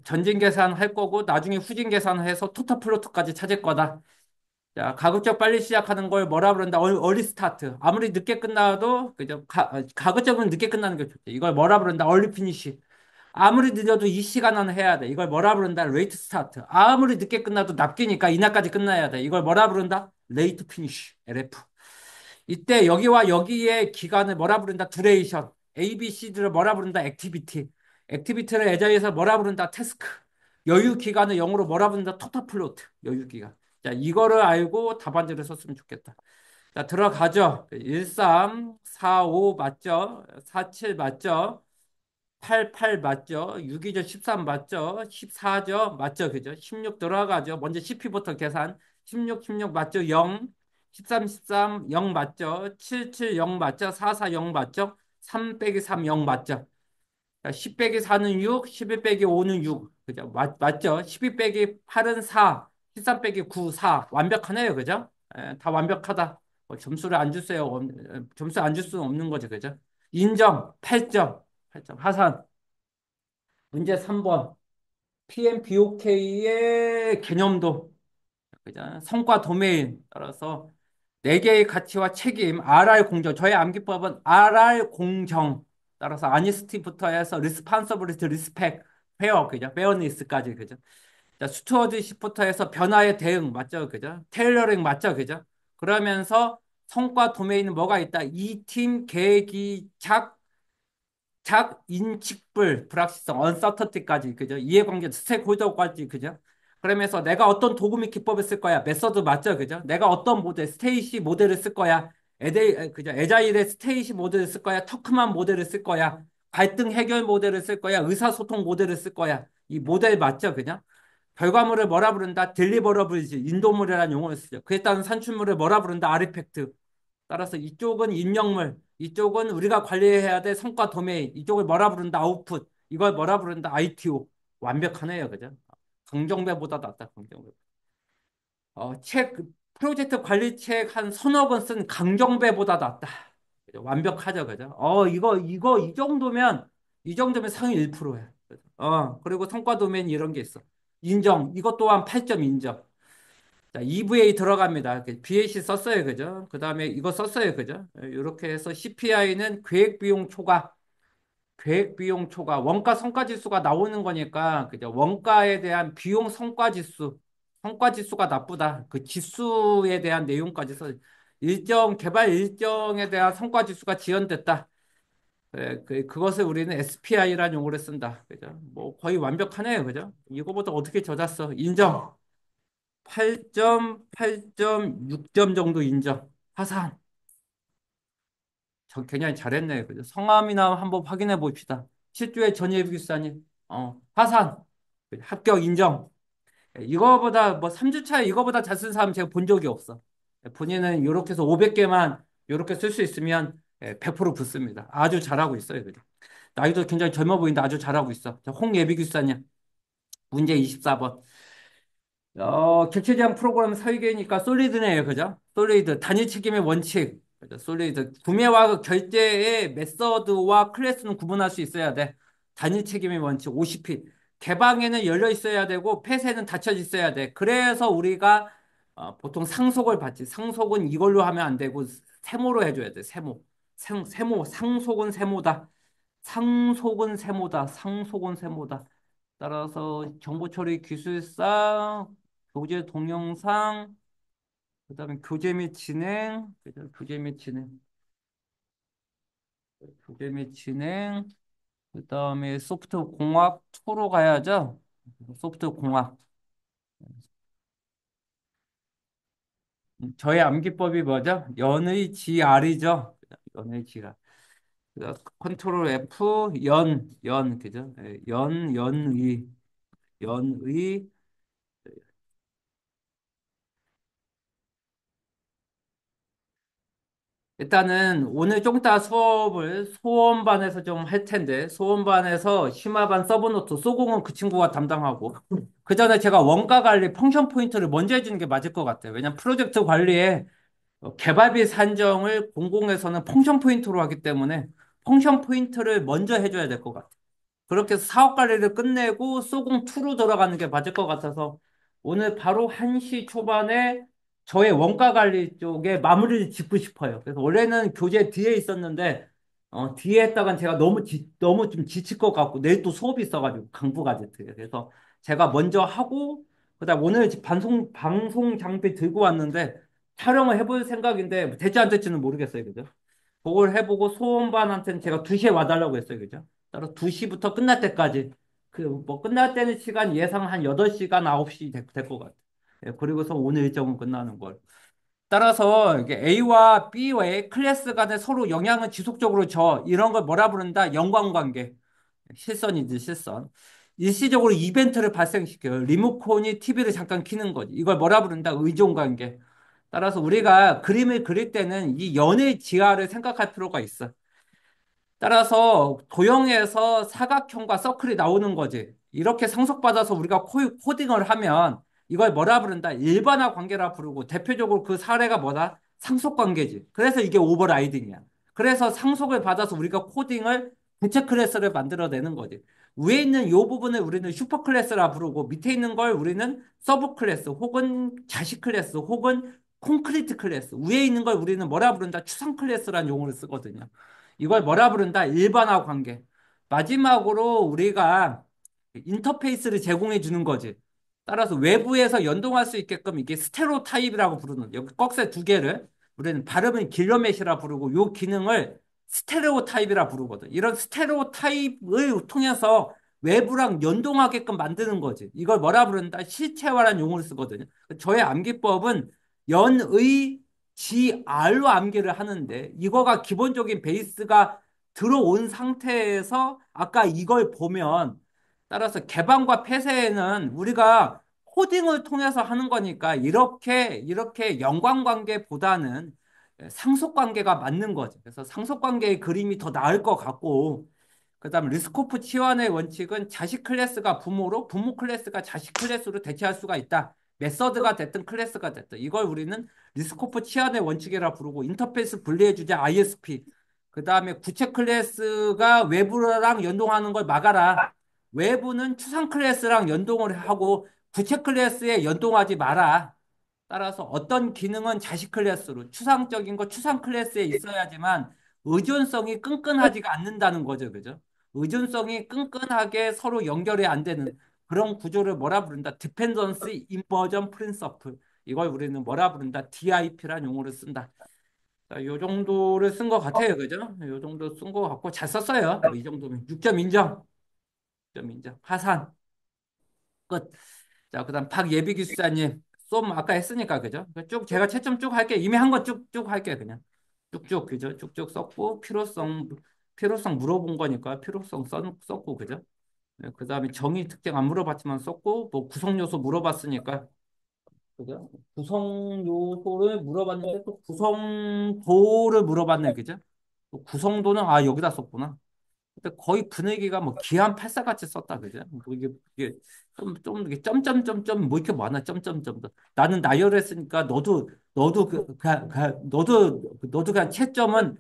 전진 계산할 거고 나중에 후진 계산해서 토탈 플로트까지 찾을 거다. 자, 가급적 빨리 시작하는 걸 뭐라 그런다? 얼리 스타트. 아무리 늦게 끝나도 그죠? 가급적은 늦게 끝나는 게 좋죠. 이걸 뭐라 그런다? 얼리 피니시. 아무리 늦어도 이 시간 안에 해야 돼. 이걸 뭐라 부른다? 레이트 스타트. 아무리 늦게 끝나도 납기니까 이날까지 끝나야 돼. 이걸 뭐라 부른다? 레이트 피니쉬. LF. 이때 여기와 여기의 기간을 뭐라 부른다? 두레이션. A, B, C들을 뭐라 부른다? 액티비티. 액티비티를 애자에서 뭐라 부른다? 태스크. 여유 기간을 영어로 뭐라 부른다? 토탈 플로트. 여유 기간. 자, 이거를 알고 답안지를 썼으면 좋겠다. 자, 들어가죠. 13, 45 맞죠? 47 맞죠? 88 맞죠? 6이죠? 13 맞죠? 14죠? 맞죠? 그죠? 16 들어가죠? 먼저 CP부터 계산. 16 맞죠? 0. 13 0 맞죠? 77 0 맞죠? 44 0 맞죠? 3 빼기 3 0 맞죠? 자, 10 빼기 4는 6, 11 빼기 5는 6. 그죠? 맞죠? 12 빼기 8은 4, 13 빼기 9, 4. 완벽하네요. 그죠? 다 완벽하다. 점수를 안 주세요. 점수 안 줄 수는 없는 거죠. 그죠? 인정. 8점. 8점. 하산. 문제 3번. PMBOK의 개념도, 그죠? 성과 도메인 따라서 네 개의 가치와 책임, RR 공정. 저의 암기법은 RR 공정. 따라서 아니스티부터 해서 리스판서블리티, 리스펙, 페어, 그죠? 페어니스까지, 그죠? 자, 스튜어드십부터 해서 변화에 대응, 맞죠? 그죠? 테일러링, 맞죠? 그죠? 그러면서 성과 도메인은 뭐가 있다? 이 팀 계기작 인식불, 불확실성, 언서터티까지, 그죠? 이해관계, 스테이크홀더까지, 그죠? 그러면서 내가 어떤 도구 및 기법을 쓸 거야. 메서드 맞죠? 그죠? 내가 어떤 모델, 스테이시 모델을 쓸 거야. 그죠? 에자일의 스테이시 모델을 쓸 거야. 터크만 모델을 쓸 거야. 갈등 해결 모델을 쓸 거야. 의사소통 모델을 쓸 거야. 이 모델 맞죠? 그냥? 결과물을 뭐라 부른다? 딜리버러블지, 인도물이라는 용어를 쓰죠. 그에 따른 산출물을 뭐라 부른다? 아르팩트. 따라서 이쪽은 입력물, 이쪽은 우리가 관리해야 될 성과 도메인, 이쪽을 뭐라 부른다? 아웃풋, 이걸 뭐라 부른다? ITO. 완벽하네요, 그죠? 강정배보다 낫다, 강정배. 책, 프로젝트 관리 책 한 서너 권 쓴 강정배보다 낫다. 그죠? 완벽하죠, 그죠? 이 정도면 상위 1%야. 그리고 성과 도메인 이런 게 있어. 인정. 이것 또한 8점 인정. 자, EVA 들어갑니다. BAC 썼어요. 그죠? 그 다음에 이거 썼어요. 그죠? 이렇게 해서 CPI는 계획 비용 초과, 원가 성과 지수가 나오는 거니까, 그죠? 원가에 대한 비용 성과 지수가 나쁘다. 그 지수에 대한 내용까지 개발 일정에 대한 성과 지수가 지연됐다. 그것을 우리는 SPI라는 용어를 쓴다. 그죠? 뭐 거의 완벽하네요. 그죠? 이거보다 어떻게 젖었어? 인정. 8점, 8점, 6점 정도 인정. 하산. 저 굉장히 잘했네요. 그죠? 성함이나 한번 확인해 봅시다. 실주의 전예비기사님. 하산. 합격 인정. 이거보다 뭐 3주차에 이거보다 잘 쓴 사람 제가 본 적이 없어. 본인은 이렇게 해서 500개만 이렇게 쓸 수 있으면 100% 붙습니다. 아주 잘하고 있어요. 그죠? 나이도 굉장히 젊어 보이는데 아주 잘하고 있어. 홍예비기사님. 문제 24번. 객체 제한 프로그램 설계니까 솔리드네요. 그죠? 솔리드. 단일 책임의 원칙. 그죠? 솔리드. 구매와 그 결제의 메서드와 클래스는 구분할 수 있어야 돼. 단일 책임의 원칙. 50핏. 개방에는 열려 있어야 되고, 폐쇄는 닫혀 있어야 돼. 그래서 우리가 보통 상속을 받지. 상속은 이걸로 하면 안 되고, 세모로 해줘야 돼. 세모. 상속은 세모다. 상속은 세모다. 상속은 세모다. 따라서 정보 처리 기술사, 교재 동영상, 그다음에 교재 및 진행, 그죠? 교재 및 진행, 교재 및 진행. 그다음에 소프트 공학 2로 가야죠. 소프트 공학. 저의 암기법이 뭐죠? 연의 GR이죠. 연의 GR. 컨트롤 F 연 그죠? 예, 연의. 일단은 오늘 좀 이따 수업을 소원반에서 좀 할 텐데 소원반에서 심화반 서브노트 소공은 그 친구가 담당하고 그 전에 제가 원가 관리 펑션 포인트를 먼저 해주는 게 맞을 것 같아요. 왜냐면 프로젝트 관리에 개발비 산정을 공공에서는 펑션 포인트로 하기 때문에 펑션 포인트를 먼저 해줘야 될 것 같아요. 그렇게 해서 사업 관리를 끝내고 소공 2로 들어가는 게 맞을 것 같아서 오늘 바로 1시 초반에 저의 원가 관리 쪽에 마무리를 짓고 싶어요. 그래서 원래는 교재 뒤에 있었는데 뒤에 했다간 제가 너무 좀 지칠 것 같고 내일 또 수업이 있어가지고 강부 가제트. 그래서 제가 먼저 하고 그다음 오늘 방송 장비 들고 왔는데 촬영을 해볼 생각인데 될지 안 될지는 모르겠어요. 그죠? 그걸 해보고 소원반한테는 제가 2시에 와달라고 했어요. 그죠? 따라 2시부터 끝날 때까지 그 뭐 끝날 때는 시간 예상 한 8시간 9시 될 것 같아요. 예, 그리고서 오늘 일정은 끝나는 걸. 따라서 이게 A와 B의 클래스 간에 서로 영향을 지속적으로 줘. 이런 걸 뭐라 부른다? 연관관계. 실선이지, 실선. 일시적으로 이벤트를 발생시켜요. 리모컨이 TV를 잠깐 켜는 거지. 이걸 뭐라 부른다? 의존관계. 따라서 우리가 그림을 그릴 때는 이 연의 지하를 생각할 필요가 있어. 따라서 도형에서 사각형과 서클이 나오는 거지. 이렇게 상속받아서 우리가 코딩을 하면 이걸 뭐라 부른다? 일반화 관계라 부르고 대표적으로 그 사례가 뭐다? 상속 관계지. 그래서 이게 오버라이딩이야. 그래서 상속을 받아서 우리가 코딩을 부채 클래스를 만들어내는 거지. 위에 있는 이 부분을 우리는 슈퍼 클래스라 부르고 밑에 있는 걸 우리는 서브 클래스 혹은 자식 클래스 혹은 콘크리트 클래스. 위에 있는 걸 우리는 뭐라 부른다? 추상 클래스라는 용어를 쓰거든요. 이걸 뭐라 부른다? 일반화 관계. 마지막으로 우리가 인터페이스를 제공해 주는 거지. 따라서 외부에서 연동할 수 있게끔 이게 스테레오 타입이라고 부르는 여기 꺽쇠 2개를 우리는 발음은 길러맷이라 부르고 요 기능을 스테레오 타입이라 부르거든. 이런 스테레오 타입을 통해서 외부랑 연동하게끔 만드는 거지. 이걸 뭐라 부른다? 실체화라는 용어를 쓰거든요. 저의 암기법은 연의 GR로 암기를 하는데 이거가 기본적인 베이스가 들어온 상태에서 아까 이걸 보면 따라서 개방과 폐쇄는 우리가 코딩을 통해서 하는 거니까 이렇게 연관관계보다는 상속관계가 맞는 거죠. 그래서 상속관계의 그림이 더 나을 것 같고 그다음 리스코프 치환의 원칙은 자식 클래스가 부모로 부모 클래스가 자식 클래스로 대체할 수가 있다. 메서드가 됐든 클래스가 됐든 이걸 우리는 리스코프 치환의 원칙이라 부르고 인터페이스 분리해주자 ISP. 그다음에 구체 클래스가 외부랑 연동하는 걸 막아라. 외부는 추상 클래스랑 연동을 하고 구체 클래스에 연동하지 마라. 따라서 어떤 기능은 자식 클래스로 추상적인 거 추상 클래스에 있어야지만 의존성이 끈끈하지가 않는다는 거죠. 그죠? 의존성이 끈끈하게 서로 연결이 안 되는 그런 구조를 뭐라 부른다? Dependency Inversion Principle. 이걸 우리는 뭐라 부른다? DIP라는 용어를 쓴다. 자, 요 정도를 쓴 것 같아요. 그죠? 요 정도 쓴 것 같고 잘 썼어요. 이 정도면 6점 인정. 6점 인정. 하산. 끝. 자, 그다음 박예비 기수사님. 쏨 아까 했으니까 그죠? 쭉 제가 채점 쭉 할게. 이미 한 거 쭉쭉 할게 그냥. 쭉쭉 그죠? 쭉쭉 썼고 필요성 물어본 거니까 썼고 그죠? 네, 그다음에 정의 특징 안 물어봤지만 썼고 뭐 구성 요소 물어봤으니까 그죠? 구성 요소를 물어봤는데 또 구성도를 물어봤네 그죠? 또 구성도는 아 여기다 썼구나. 근데 거의 분위기가 뭐 기한 84 같이 썼다 그죠? 뭐 이게 좀 이게 점점점점 뭐 이렇게 많아 점점점 나는 나열했으니까 너도 그냥 채점은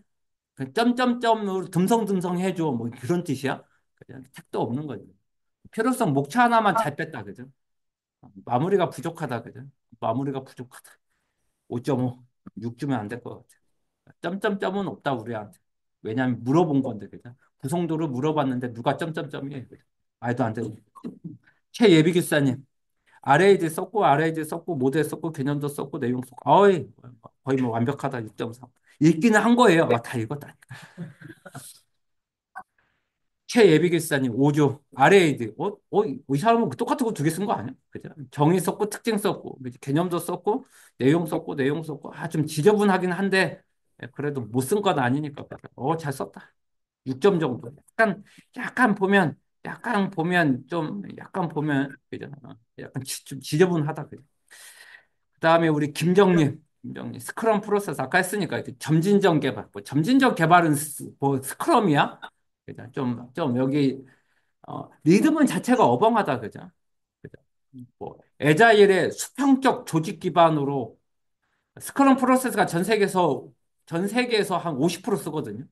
그 점점점으로 듬성듬성 해줘 뭐 그런 뜻이야? 그냥 택도 없는 거지. 필요성 목차 하나만 잘 뺐다 그죠? 마무리가 부족하다 그죠? 마무리가 부족하다. 5.5, 6주면 안 될 것 같아. 점점점은 없다 우리한테. 왜냐하면 물어본 건데 그죠? 구성도를 물어봤는데 누가 점점점이에요. 그죠? 말도 안 되고. 최예비 기사님. RAD 썼고, RAD 썼고, 모델 썼고, 개념도 썼고, 내용 썼고, 어이, 거의 뭐 완벽하다, 6.3. 읽기는 한 거예요. 아, 다 읽었다. 최예비 기사님 5조, RAD. 이 사람은 똑같은 거 두 개 쓴 거 아니야? 그죠? 정의 썼고, 특징 썼고, 그죠? 개념도 썼고, 내용 썼고, 내용 썼고, 아, 좀 지저분하긴 한데, 그래도 못 쓴 건 아니니까. 잘 썼다. 6점 정도. 약간 보면, 그죠? 약간 좀 지저분하다. 그죠? 그 다음에 우리 김정님, 스크럼 프로세스 아까 했으니까 이렇게 점진적 개발. 뭐 점진적 개발은 뭐 스크럼이야? 그죠? 좀 여기, 리듬은 자체가 어벙하다. 그죠? 그죠? 뭐, 애자일의 수평적 조직 기반으로 스크럼 프로세스가 전 세계에서 한 50% 쓰거든요.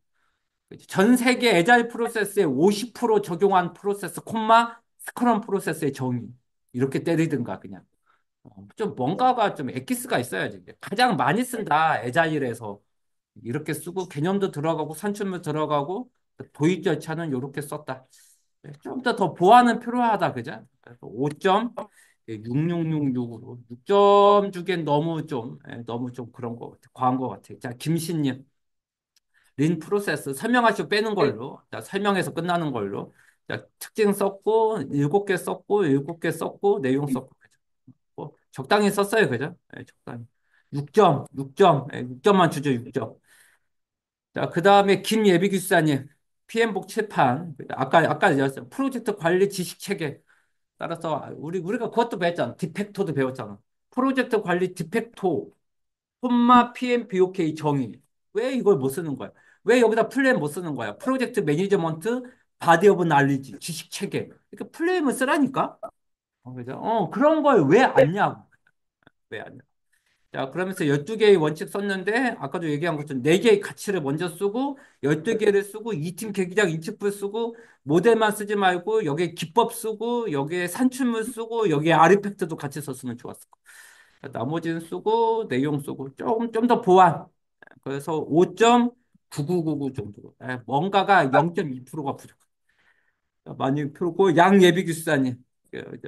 전 세계 애자일 프로세스의 50% 적용한 프로세스, 스크럼 프로세스의 정의. 이렇게 때리든가, 그냥. 좀 뭔가가 좀 엑기스가 있어야지. 가장 많이 쓴다, 애자일에서. 이렇게 쓰고, 개념도 들어가고, 산출도 들어가고, 도입 절차는 이렇게 썼다. 좀 더 보완은 필요하다, 그죠? 5점, 6666으로. 6점 주기엔 너무 좀 그런 거 같아. 과한 거 같아. 자, 김신님. 린 프로세스 설명하시고 빼는 걸로. 자, 설명해서 끝나는 걸로. 자, 특징 썼고, 7개 썼고, 7개 썼고, 내용 썼고. 그죠? 뭐, 적당히 썼어요. 그죠? 적당히. 6점, 6점, 6점만 주죠, 6점. 자, 그 다음에 김예비 기수사님, PM복 칠판. 아까 얘기했어요. 프로젝트 관리 지식 체계. 따라서, 우리가 그것도 배웠잖아. 디펙토도 배웠잖아. 프로젝트 관리 디펙토. PMBOK 정의. 왜 이걸 못 쓰는 거야? 왜 여기다 플랜 못 쓰는 거야? 프로젝트 매니저먼트, 바디 오브 날리지, 지식 체계. 그러니까 플랜을 쓰라니까? 그죠? 그런 걸 왜 안냐고. 왜 안냐? 자, 그러면서 12개의 원칙 썼는데, 아까도 얘기한 것처럼 4개의 가치를 먼저 쓰고, 12개를 쓰고, 2팀 계기장 인측부 쓰고, 모델만 쓰지 말고, 여기에 기법 쓰고, 여기에 산출물 쓰고, 여기에 아르팩트도 같이 썼으면 좋았을 거야. 나머지는 쓰고, 내용 쓰고, 좀 더 보완. 그래서 5.9999 정도. 뭔가가 0.2%가 부족해. 많이 풀고 양예비 기수사님.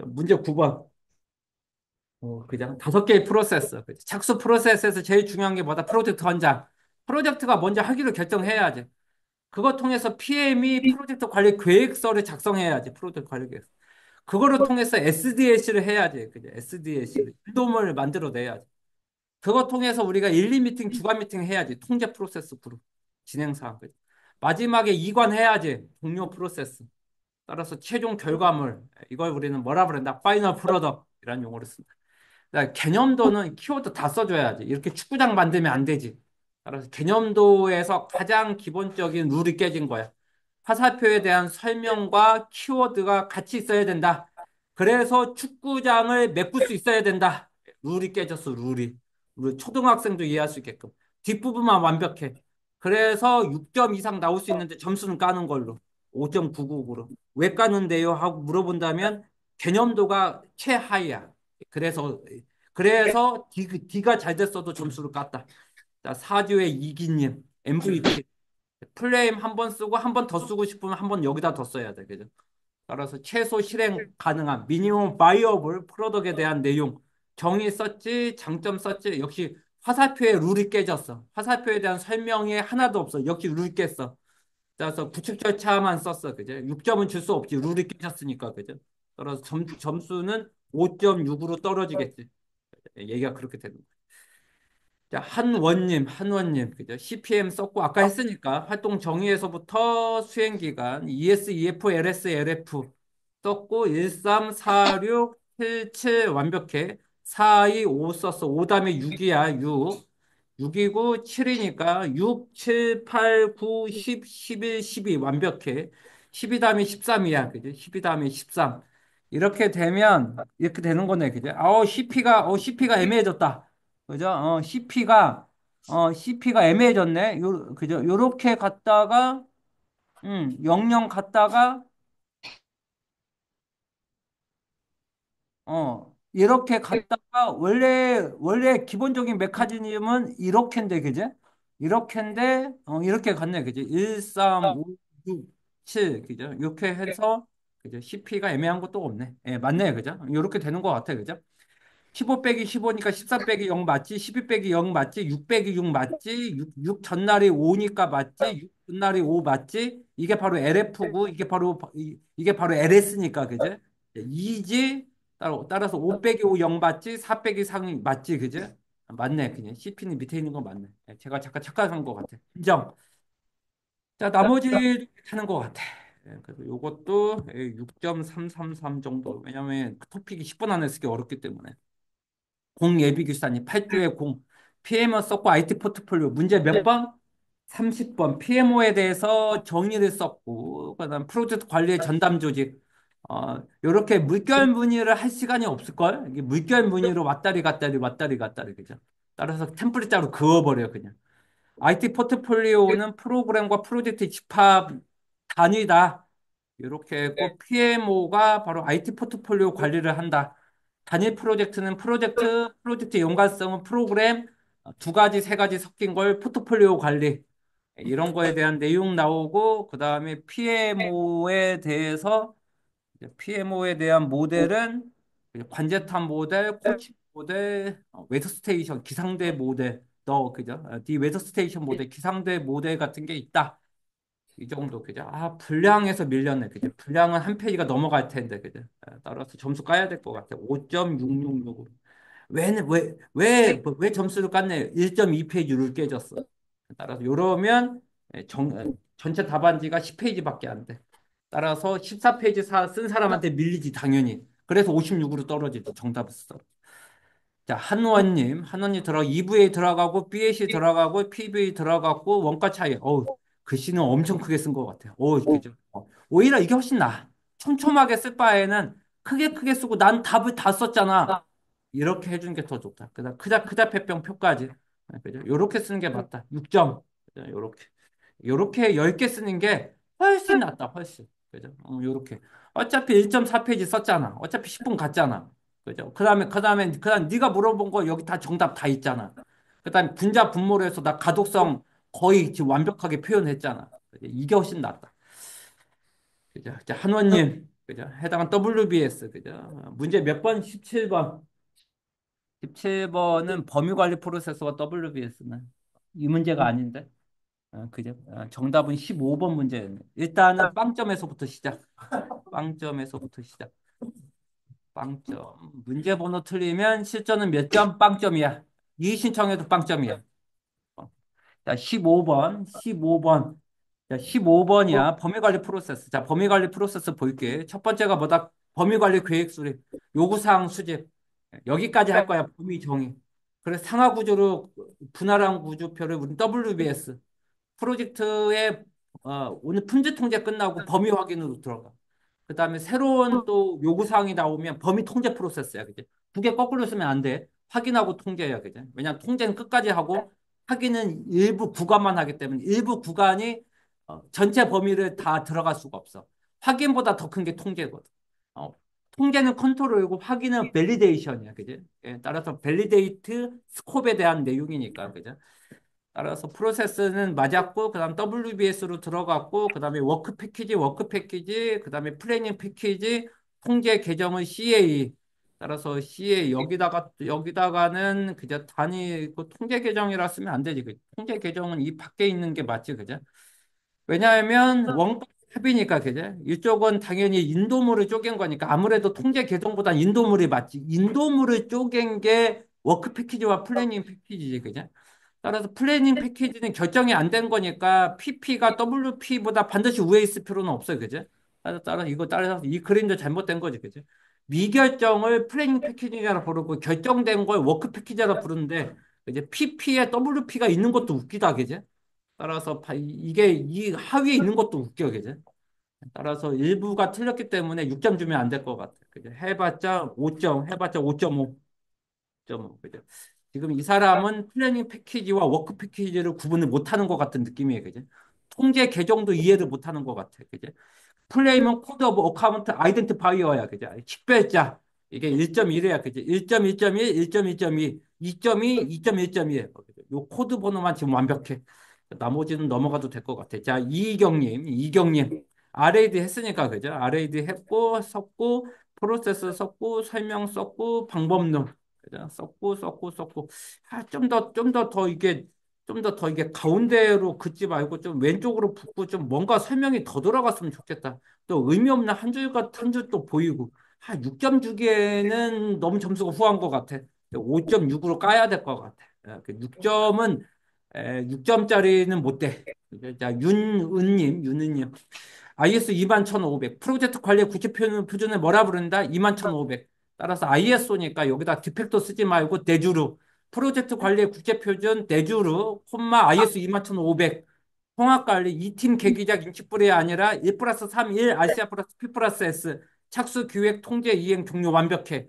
문제 9번. 그냥 5개의 프로세스. 착수 프로세스에서 제일 중요한 게 뭐다? 프로젝트 헌장. 프로젝트가 먼저 하기로 결정해야지. 그거 통해서 PM이 프로젝트 관리 계획서를 작성해야지. 프로젝트 관리 계획서. 그거를 통해서 SDLC를 해야지. 그죠? SDLC를. 인도문을 만들어내야지. 그거 통해서 우리가 1, 2미팅, 주간 미팅 해야지. 통제 프로세스 그룹. 진행사항. 마지막에 이관해야지. 동료 프로세스. 따라서 최종 결과물. 이걸 우리는 뭐라 그런다? 파이널 프로덕트. 이런 용어를 쓴다. 그러니까 개념도는 키워드 다 써줘야지. 이렇게 축구장 만들면 안 되지. 따라서 개념도에서 가장 기본적인 룰이 깨진 거야. 화살표에 대한 설명과 키워드가 같이 있어야 된다. 그래서 축구장을 메꿀 수 있어야 된다. 룰이 깨졌어, 룰이. 우리 초등학생도 이해할 수 있게끔. 뒷부분만 완벽해. 그래서 6점 이상 나올 수 있는데 점수는 까는 걸로. 5.99으로. 왜 까는데요? 하고 물어본다면 개념도가 최하위야. 그래서, 그래서 D가 잘 됐어도 점수를 깠다. 자, 사주의 이기님, MVP. 플레임 한 번 쓰고 한 번 더 쓰고 싶으면 한 번 여기다 더 써야 돼. 그죠? 따라서 최소 실행 가능한 미니멈 바이어블 프로덕트에 대한 내용 정의 썼지, 장점 썼지. 역시 화살표에 룰이 깨졌어. 화살표에 대한 설명이 하나도 없어. 역시 룰 깼어. 따라서 구축 절차만 썼어. 그죠? 6점은 줄 수 없지. 룰이 깨졌으니까. 그죠? 따라서 점수는 5.6으로 떨어지겠지. 얘기가 그렇게 되는 거야. 자, 한원님, 그죠? CPM 썼고, 아까 했으니까, 활동 정의에서부터 수행 기간, ES, EF, LS, LF 썼고, 1346, 77 완벽해. 425 썼어. 5 다음에 6이야, 6. 6이고, 7이니까, 6, 7, 8, 9, 10, 11, 12 완벽해. 12 다음에 13이야, 그죠? 12 다음에 13. 이렇게 되는 거네, 그죠? CP가 애매해졌다. 그죠? CP가 애매해졌네. 그죠? 요렇게 갔다가, 00 갔다가, 이렇게 갔다가, 원래 기본적인 메커니즘은 이렇게인데, 그죠? 이렇게 갔네, 그죠? 1, 3, 5, 6, 7, 그죠? 이렇게 해서, 그죠? CP가 애매한 것도 없네. 예, 맞네. 그죠? 이렇게 되는 것 같아. 그죠? 15 빼기 15니까 13 빼기 0 맞지? 12 빼기 0 맞지? 6 빼기 6 맞지? 6 전날이 5니까 맞지? 6 전날이 5 맞지? 이게 바로 LF고 이게 바로 LS니까 그지? 2지 따라서 5 빼기 5 0 맞지? 4 빼기 3 맞지? 그지? 맞네. 그냥 CP는 밑에 있는 거 맞네. 예, 제가 잠깐 착각한 것 같아. 인정. 자, 나머지 하는 것 같아. 예, 그래서 요것도 6.333 정도. 왜냐면 그 토픽이 10분 안에 쓰기 어렵기 때문에. 공 예비규사님 8조의 공 PMO 썼고 IT 포트폴리오 문제 몇 번? 30번 PMO에 대해서 정의를 썼고 그다음 프로젝트 관리의 전담 조직 요렇게 물결 문의를 할 시간이 없을걸? 이게 물결 문의로 왔다리 갔다리 왔다리 갔다리 그죠? 따라서 템플릿 자로 그어버려 그냥 IT 포트폴리오는 프로그램과 프로젝트 집합 단위다. 이렇게 했고 PMO가 바로 IT 포트폴리오 관리를 한다. 단일 프로젝트는 프로젝트 연관성은 프로그램 두 가지, 세 가지 섞인 걸 포트폴리오 관리 이런 거에 대한 내용 나오고 그다음에 PMO에 대한 모델은 관제탑 모델, 코치 모델, 웨더 스테이션, 기상대 모델, 그죠? 디 웨더 스테이션 모델, 기상대 모델 같은 게 있다. 이 정도 그죠? 분량에서 밀렸네 그죠? 분량은 한 페이지가 넘어갈 텐데 그죠? 따라서 점수 까야 될 것 같아. 5.666으로. 왜 점수를 깠네? 1.2페이지를 깨졌어. 따라서 요러면 전체 답안지가 10페이지밖에 안 돼. 따라서 14페이지 쓴 사람한테 밀리지 당연히. 그래서 56으로 떨어지지 정답을 써. 자, 한원님 들어 EVA 들어가고 BAC 들어가고 PVA 들어가고 원가 차이. 글씨는 엄청 크게 쓴 것 같아요. 그죠? 오히려 이게 훨씬 나아. 촘촘하게 쓸 바에는 크게 쓰고 난 답을 다 썼잖아. 이렇게 해주는 게 더 좋다. 그다음 크다 페평 표까지. 그죠? 요렇게 쓰는 게 맞다. 6점. 요렇게 10개 쓰는 게 훨씬 낫다. 훨씬. 그죠? 요렇게. 어차피 1.4페이지 썼잖아. 어차피 10분 갔잖아. 그죠? 그다음 네가 물어본 거 여기 다 정답 다 있잖아. 그다음 분자 분모로 해서 나 가독성 거의 지금 완벽하게 표현했잖아. 그죠? 이게 훨씬 낫다. 그죠? 자, 한원님. 그죠? 해당은 WBS. 그죠? 문제 몇 번? 17번. 17번은 범위관리 프로세서와 WBS는 이 문제가 아닌데. 그죠? 정답은 15번 문제였네. 일단은 빵점에서부터 시작. 빵점에서부터 시작. 빵점. 문제 번호 틀리면 실전은 몇 점? 빵점이야. 이의 신청해도 빵점이야. 자, 15번. 자, 15번이야. 범위관리 프로세스. 자, 범위관리 프로세스 볼게. 첫 번째가 뭐다? 범위관리 계획 수립. 요구사항 수집. 여기까지 할 거야. 범위 정의. 그래서 상하 구조로 분할한 구조표를 우리 WBS. 프로젝트의 오늘 품질 통제 끝나고 범위 확인으로 들어가. 그다음에 새로운 또 요구사항이 나오면 범위 통제 프로세스야. 그지? 두 개 거꾸로 쓰면 안 돼. 확인하고 통제해야 그지? 왜냐면 통제는 끝까지 하고 확인은 일부 구간만 하기 때문에 일부 구간이 전체 범위를 다 들어갈 수가 없어. 확인보다 더 큰 게 통제거든. 어, 통제는 컨트롤이고 확인은 밸리데이션이야. 그지? 따라서 밸리데이트 스콥에 대한 내용이니까. 그죠? 따라서 프로세스는 맞았고, 그 다음 WBS로 들어갔고, 그 다음에 워크 패키지, 그 다음에 플래닝 패키지, 통제 계정은 CA. 따라서 CA, 여기다가는 그저 단위, 그 통제 계정이라 쓰면 안 되지. 통제 계정은 이 밖에 있는 게 맞지, 그죠? 왜냐하면 원가 합이니까, 그죠? 이쪽은 당연히 인도물을 쪼갠 거니까 아무래도 통제 계정보다 인도물이 맞지. 인도물을 쪼갠 게 워크 패키지와 플래닝 패키지지, 그죠? 따라서 플래닝 패키지는 결정이 안 된 거니까 PP가 WP보다 반드시 위에 있을 필요는 없어요. 그죠? 따라서 이 그림도 잘못된 거지. 그죠? 미결정을 플래닝 패키지라 부르고 결정된 걸 워크 패키지라 부르는데 이제 PP에 WP가 있는 것도 웃기다. 그죠? 따라서 이게 이 하위에 있는 것도 웃겨. 그죠? 따라서 일부가 틀렸기 때문에 6점 주면 안 될 것 같아. 그죠? 해봤자 5점, 해봤자 5.5. 그죠? 지금 이 사람은 플래닝 패키지와 워크 패키지를 구분을 못하는 것 같은 느낌이에요. 그죠? 통제 계정도 이해를 못하는 것 같아. 그죠? 플레이면 코드 오브 어카운트 아이덴티파이어야. 그죠? 식별자. 이게 1.1이야. 그죠? 1.1.1, 1.1.2, 2.2, 2.1.1. 요 코드 번호만 지금 완벽해. 나머지는 넘어가도 될 것 같아. 자, 이경님. RAD 했으니까, 그죠? RAD 했고, 썼고, 프로세스 썼고, 설명 썼고, 방법론. 그죠? 썼고. 아, 좀 더 이게 가운데로 긋지 말고 좀 왼쪽으로 붓고 좀 뭔가 설명이 더 들어갔으면 좋겠다. 또 의미 없는 한 줄 또 보이고. 6점 주기에는 너무 점수가 후한 것 같아. 5.6으로 까야 될 것 같아. 6점은 6점짜리는 못 돼. 자, 윤은님. IS 21,500. 프로젝트 관리 구체 표준을 뭐라 부른다? 21,500. 따라서 ISO니까 여기다 디펙터 쓰지 말고 데주르. 프로젝트 관리 국제 표준 데주르, IS 21,500. 통합 관리 2팀 계기작 인식불이 아니라 1 플러스 3, 1, RCA 플러스 P 플러스 S. 착수 기획 통제 이행 종료 완벽해.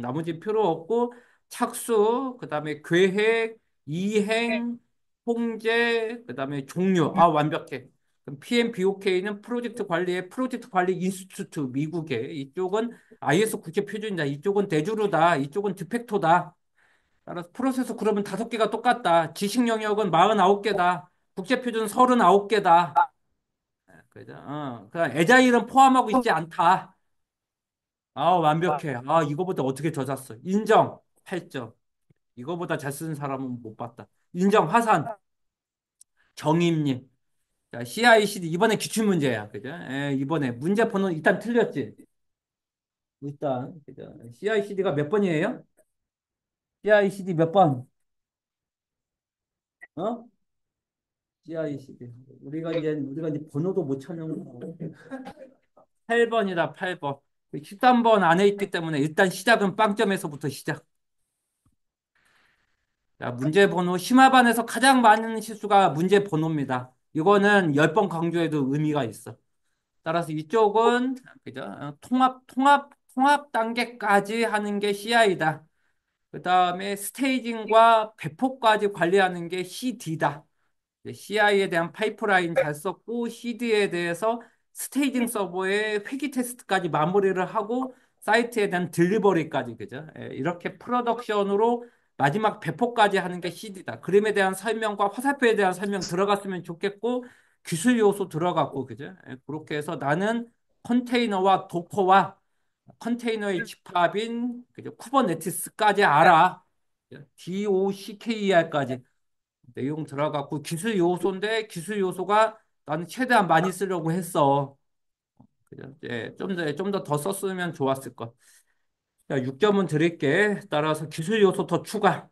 나머지 필요 없고 착수, 그다음에 계획, 이행, 통제, 그다음에 종료. 완벽해. 그럼 PMBOK는 프로젝트 관리 인스튜트 미국의 이쪽은 IS 국제 표준이다. 이쪽은 대주루다. 이쪽은 디펙토다. 따라서 프로세서 그러면 5개가 똑같다. 지식 영역은 49개다. 국제 표준 39개다. 그죠? 그냥 에자일은 포함하고 있지 않다. 완벽해. 이거보다 어떻게 더 잤어? 인정. 8점. 이거보다 잘 쓰는 사람은 못 봤다. 인정. 화산. 정임님. 자, CICD 이번에 기출 문제야. 그죠? 이번에 문제 번호 일단 틀렸지. 일단 그죠? CICD가 몇 번이에요? CICD 몇 번? 어? CICD. 우리가 이제 번호도 못 찾는 거. 8번이다, 8번. 13번 안에 있기 때문에 일단 시작은 빵점에서부터 시작. 자, 문제 번호 심화반에서 가장 많은 실수가 문제 번호입니다. 이거는 10번 강조해도 의미가 있어. 따라서 이쪽은 그죠? 통합 단계까지 하는 게 CI다. 그 다음에 스테이징과 배포까지 관리하는 게 CD다. CI에 대한 파이프라인 잘 썼고, CD에 대해서 스테이징 서버의 회기 테스트까지 마무리를 하고, 사이트에 대한 딜리버리까지, 그죠? 이렇게 프로덕션으로 마지막 배포까지 하는 게 CD다. 그림에 대한 설명과 화살표에 대한 설명 들어갔으면 좋겠고, 기술 요소 들어갔고, 그죠? 그렇게 해서 나는 컨테이너와 도커와 컨테이너의 집합인 그죠? 쿠버네티스까지 알아. DOCKER까지 내용 들어갔고 기술 요소인데 기술 요소가 나는 최대한 많이 쓰려고 했어. 그죠? 좀 더 썼으면 좋았을 것. 자, 6점은 드릴게. 따라서 기술 요소 더 추가.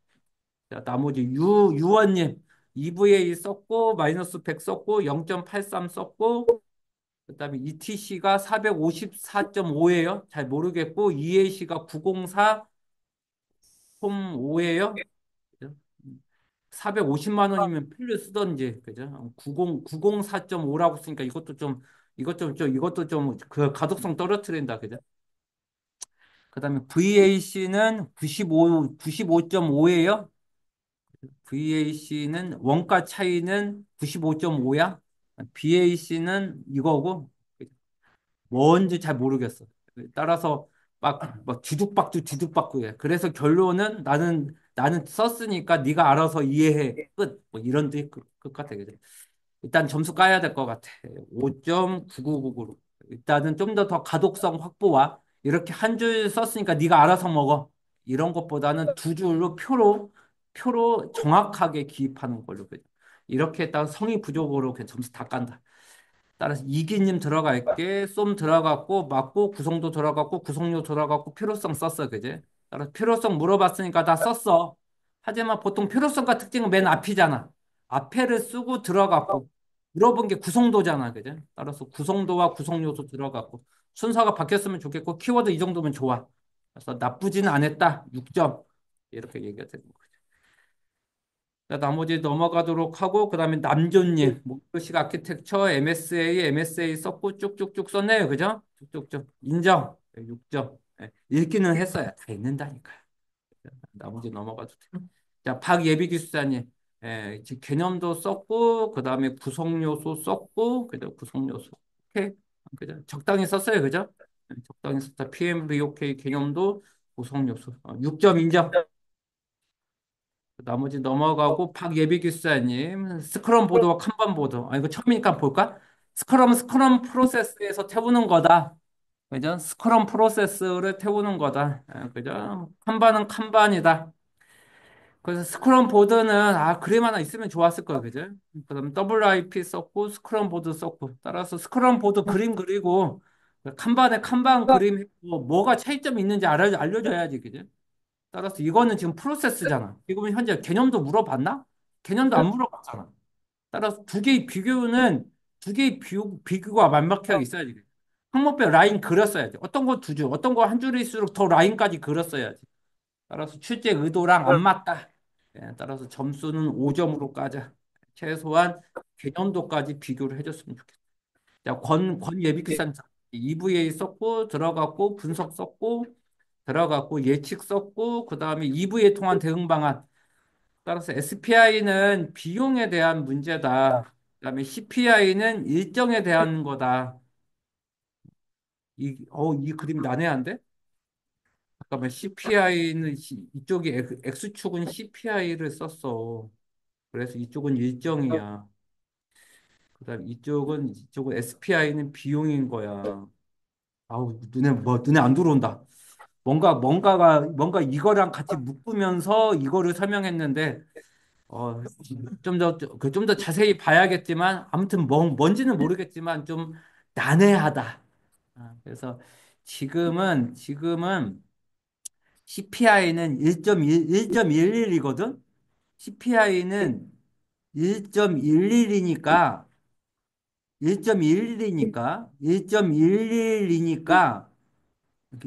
자, 나머지 유원님 EVA 썼고 마이너스 100 썼고 0.83 썼고 그다음에 ETC가 454.5예요. 잘 모르겠고 EAC가 904.5예요. 450만 원이면 필요 쓰던지 그죠? 904.5라고 쓰니까 이것도 좀 그 가독성 떨어뜨린다 그죠? 그다음에 VAC는 95.5예요. VAC는 원가 차이는 95.5야. BAC는 이거고 뭔지 잘 모르겠어. 따라서 막 뒤죽박죽 해. 그래서 결론은 나는 썼으니까 네가 알아서 이해해. 끝. 뭐 이런 뜻 같아. 그죠? 일단 점수 까야 될 것 같아. 5.9999로. 일단은 좀 더 가독성 확보와 이렇게 한 줄 썼으니까 네가 알아서 먹어. 이런 것보다는 두 줄로 표로 정확하게 기입하는 걸로. 그죠? 이렇게 했다가 성의 부족으로 그냥 점수 다 깐다. 따라서 이기님 들어갈게. 쏨 들어갔고, 맞고, 구성도 들어갔고, 구성료 들어갔고, 필요성 썼어. 그지? 따라서 필요성 물어봤으니까 다 썼어. 하지만 보통 필요성과 특징은 맨 앞이잖아. 앞에를 쓰고 들어갔고, 물어본 게 구성도잖아. 그지? 따라서 구성도와 구성요소 들어갔고, 순서가 바뀌었으면 좋겠고, 키워드 이 정도면 좋아. 그래서 나쁘지는 않았다. 6점. 이렇게 얘기가 되는 거야. 자, 나머지 넘어가도록 하고, 그 다음에 남존님, 목표식 아키텍처, MSA 썼고 쭉쭉쭉 썼네요. 그죠? 쭉쭉쭉. 인정. 6점. 읽기는 했어요. 다 읽는다니까요. 나머지 넘어가도 돼. 자, 박예비 기술사님. 이제 개념도 썼고, 그 다음에 구성 요소 썼고, 그죠? 구성 요소. 오케이. 그죠? 적당히 썼어요. 그죠? 적당히 썼다. PMVOK 개념도 구성 요소. 6점 인정. 나머지 넘어가고 박예비 기사님 스크럼 보드와 칸반 보드. 이거 처음이니까 볼까? 스크럼 프로세스에서 태우는 거다. 그죠? 스크럼 프로세스를 태우는 거다. 그죠? 칸반은 칸반이다. 그래서 스크럼 보드는 그림 하나 있으면 좋았을 거예요. 그죠? 그다음 WIP 썼고 스크럼 보드 썼고 따라서 스크럼 보드 그림 그리고 칸반에 칸반 그림 했고 뭐가 차이점이 있는지 알려줘야지. 그죠? 따라서 이거는 지금 프로세스잖아. 지금 현재 개념도 물어봤나? 개념도 안 물어봤잖아. 따라서 두 개의 비교가 만막하게 있어야지. 항목별 라인 그렸어야지. 어떤 거 두 줄, 어떤 거 한 줄일수록 더 라인까지 그렸어야지. 따라서 출제 의도랑 안 맞다. 따라서 점수는 5점으로 까자. 최소한 개념도까지 비교를 해줬으면 좋겠다. 자, 권 예비규산 EVA 썼고, 들어갔고, 분석 썼고, 들어갔고, 예측 썼고, 그 다음에 EVA 통한 대응 방안. 따라서 SPI는 비용에 대한 문제다. 그다음에 CPI는 일정에 대한 거다. 이 그림 난해한데? 잠깐만, CPI는 이쪽이 X축은 CPI를 썼어. 그래서 이쪽은 일정이야. 그다음 이쪽은 SPI는 비용인 거야. 아우, 눈에 안 들어온다. 뭔가 이거랑 같이 묶으면서 이거를 설명했는데 좀 더 자세히 봐야겠지만, 아무튼 뭔지는 모르겠지만, 좀 난해하다. 그래서 지금은 CPI는 1.11이거든? CPI는 1.11이니까, 1.11이니까,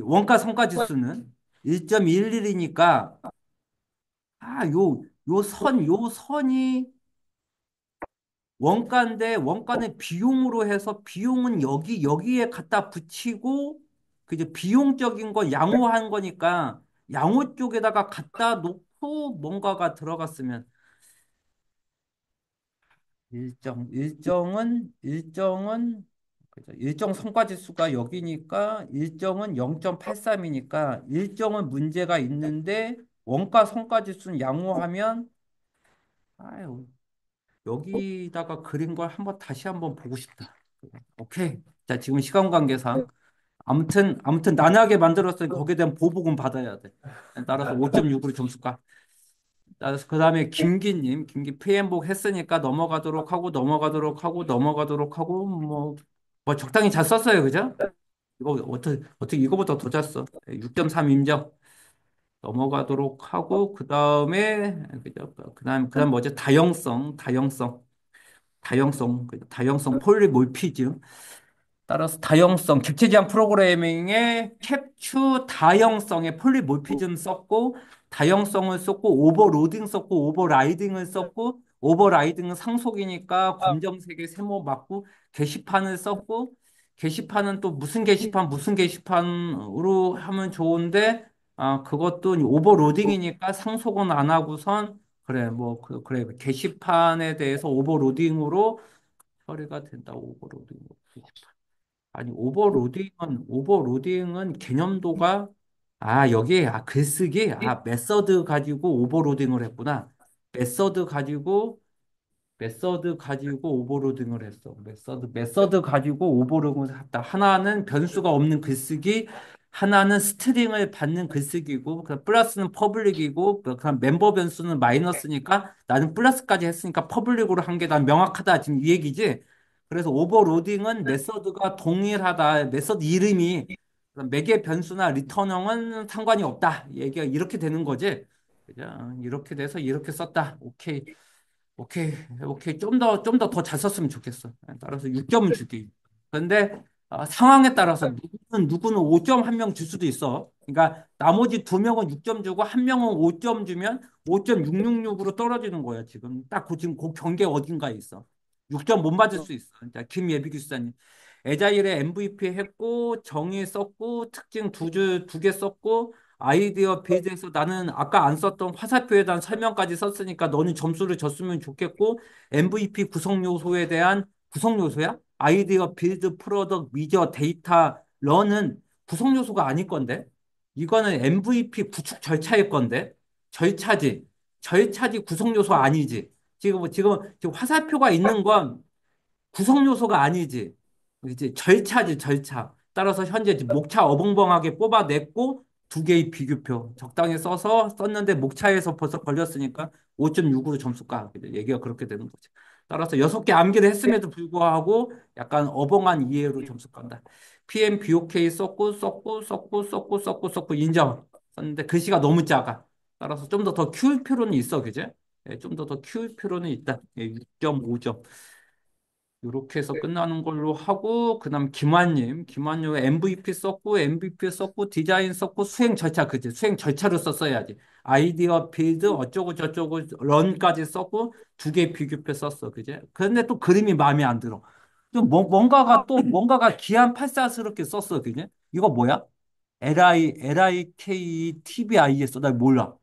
원가 성과 지수는 1.11이니까, 요 선이 원가는 비용으로 해서 비용은 여기에 갖다 붙이고 그저 비용적인 거 양호한 거니까 양호 쪽에다가 갖다 놓고 뭔가가 들어갔으면 일정은 그죠? 일정 성과지수가 여기니까 일정은 0.83이니까 일정은 문제가 있는데 원가 성과지수는 양호하면 아유 여기다가 그린 걸 다시 한번 보고 싶다. 오케이. 자, 지금 시간 관계상. 아무튼 난하게 만들었으니 거기에 대한 보복은 받아야 돼. 따라서 5.6으로 점수가. 따라서 그 다음에 김기 피엠복 했으니까 넘어가도록 하고, 뭐 적당히 잘 썼어요. 그죠? 이거 어떻게 이거보다 더 잘 써. 6.3 인정. 넘어가도록 하고, 그 다음에, 그죠? 그 다음 뭐죠? 다형성 폴리몰피즘. 따라서 객체 지향 프로그래밍의 캡추 다형성의 폴리몰피즘 썼고, 다형성을 썼고, 오버로딩 썼고, 오버라이딩은 상속이니까 검정색의 세모 맞고, 게시판을 썼고, 게시판은 또 무슨 게시판으로 하면 좋은데, 그것도 오버로딩이니까 상속은 안 하고선, 그래, 그래, 게시판에 대해서 처리가 된다, 오버로딩으로. 아니, 오버로딩은 개념도가, 여기, 글쓰기, 메서드 가지고 오버로딩을 했구나. 메서드 가지고, 메서드 가지고 오버로딩을 했어. 메서드 가지고 오버로딩을 했다. 하나는 변수가 없는 글쓰기, 하나는 스트링을 받는 글쓰기고, 그 플러스는 퍼블릭이고, 그다음 멤버 변수는 마이너스니까 나는 플러스까지 했으니까 퍼블릭으로 한 게 난 명확하다. 지금 이 얘기지. 그래서 오버로딩은 메서드가 동일하다. 메서드 이름이 매개 변수나 리턴형은 상관이 없다. 얘기가 이렇게 되는 거지. 그죠? 이렇게 돼서 이렇게 썼다. 오케이. 오케이, 오케이. 좀 더 잘 썼으면 좋겠어. 따라서 6점은 줄게. 그런데 상황에 따라서 누구는 5점 한 명 줄 수도 있어. 그러니까 나머지 두 명은 6점 주고 한 명은 5점 주면 5.666으로 떨어지는 거야, 지금. 지금 그 경계 어딘가에 있어. 6점 못 맞을 수 있어. 자, 김예비 교수님. 에자일에 MVP 했고, 정의 썼고, 특징 두 개 썼고, 아이디어 베이스에서 나는 아까 안 썼던 화살표에 대한 설명까지 썼으니까 너는 점수를 줬으면 좋겠고 MVP 구성 요소에 대한 구성 요소야? 아이디어 빌드 프로덕트 미저 데이터 런은 구성 요소가 아닐 건데 이거는 MVP 구축 절차일 건데 절차지 구성 요소 아니지 지금 화살표가 있는 건 구성 요소가 아니지. 이제 절차지, 절차. 따라서 현재 이제 목차 어벙벙하게 뽑아냈고 두 개의 비교표 적당히 써서 썼는데 목차에서 벌써 걸렸으니까 5.6으로 점수 까. 얘기가 그렇게 되는 거지. 따라서 6개 암기를 했음에도 불구하고 약간 어벙한 이해로 점수 깐다. PM, BOK 썼고 인정. 썼는데 글씨가 너무 작아. 따라서 좀 더 키울 필요는 있어, 그제? 좀 더 키울 필요는 있다. 6.5점. 이렇게 해서 끝나는 걸로 하고, 그다음 김환님 MVP 썼고, 디자인 썼고, 수행 절차, 그지? 수행 절차로 썼어야지. 아이디어 빌드 어쩌고 저쩌고 런까지 썼고, 두 개 비교표 썼어, 그지? 그런데 또 그림이 마음에 안 들어. 좀 뭔가가 기안84스럽게 썼어, 그지? 이거 뭐야? LIK TBI에 나 몰라.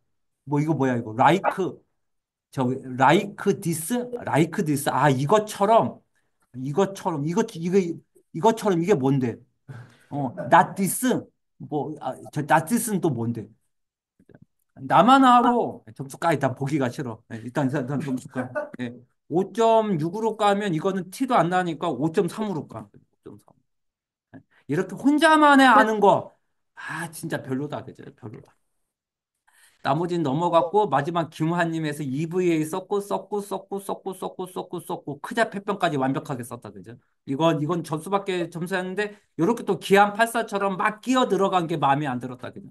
뭐 이거 뭐야 이거? 라이크 디스. 아, 이것처럼 이게 뭔데? not this? not this는 또 뭔데? 나만 알아. 점수 까. 일단 보기가 싫어. 일단 점수 까. 예. 5.6으로 까면 이거는 티도 안 나니까 5.3으로 까. 5.3. 이렇게 혼자만의 아는 거. 아, 진짜 별로다. 그죠? 별로다. 나머지는 넘어갔고 마지막 김환님에서 EVA 썼고 크자 패평까지 완벽하게 썼다 그죠? 이건 점수밖에 점수였는데 이렇게 또 기안 84처럼 막 끼어 들어간 게 마음에 안 들었다 그죠?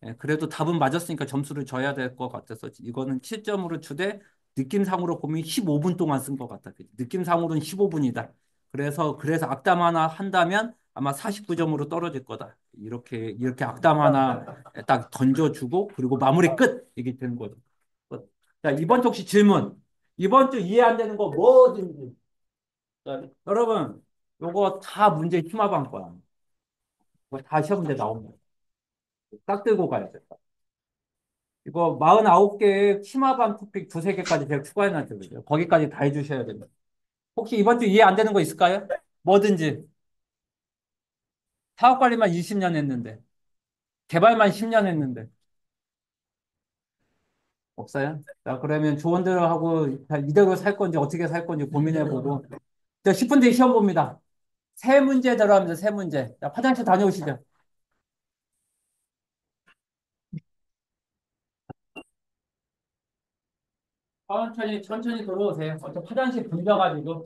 예, 그래도 답은 맞았으니까 점수를 줘야 될 것 같아서 이거는 7점으로 주되 느낌상으로 보면 15분 동안 쓴 것 같다. 그죠? 느낌상으로는 15분이다. 그래서 악담 하나 한다면 아마 49점으로 떨어질 거다. 이렇게 악담 하나 딱 던져주고 그리고 마무리 끝! 이게 되는 거죠. 자, 이번 주 혹시 질문. 이번 주 이해 안 되는 거 뭐든지. 자, 여러분, 요거 다 문제 심화반 거야. 이거 다 시험 문제 나옵니다. 딱 들고 가야 돼. 이거 49개 심화반 토픽 두세 개까지 제가 추가해놨거든요. 거기까지 다 해주셔야 됩니다. 혹시 이번 주 이해 안 되는 거 있을까요? 뭐든지. 사업 관리만 20년 했는데, 개발만 10년 했는데, 없어요? 자, 그러면 조언들하고 이대로 살 건지 어떻게 살 건지 고민해보고. 자, 10분 뒤에 시험 봅니다. 세 문제 들어갑니다. 세 문제. 자, 화장실 다녀오시죠. 천천히 들어오세요. 화장실 불려가지고.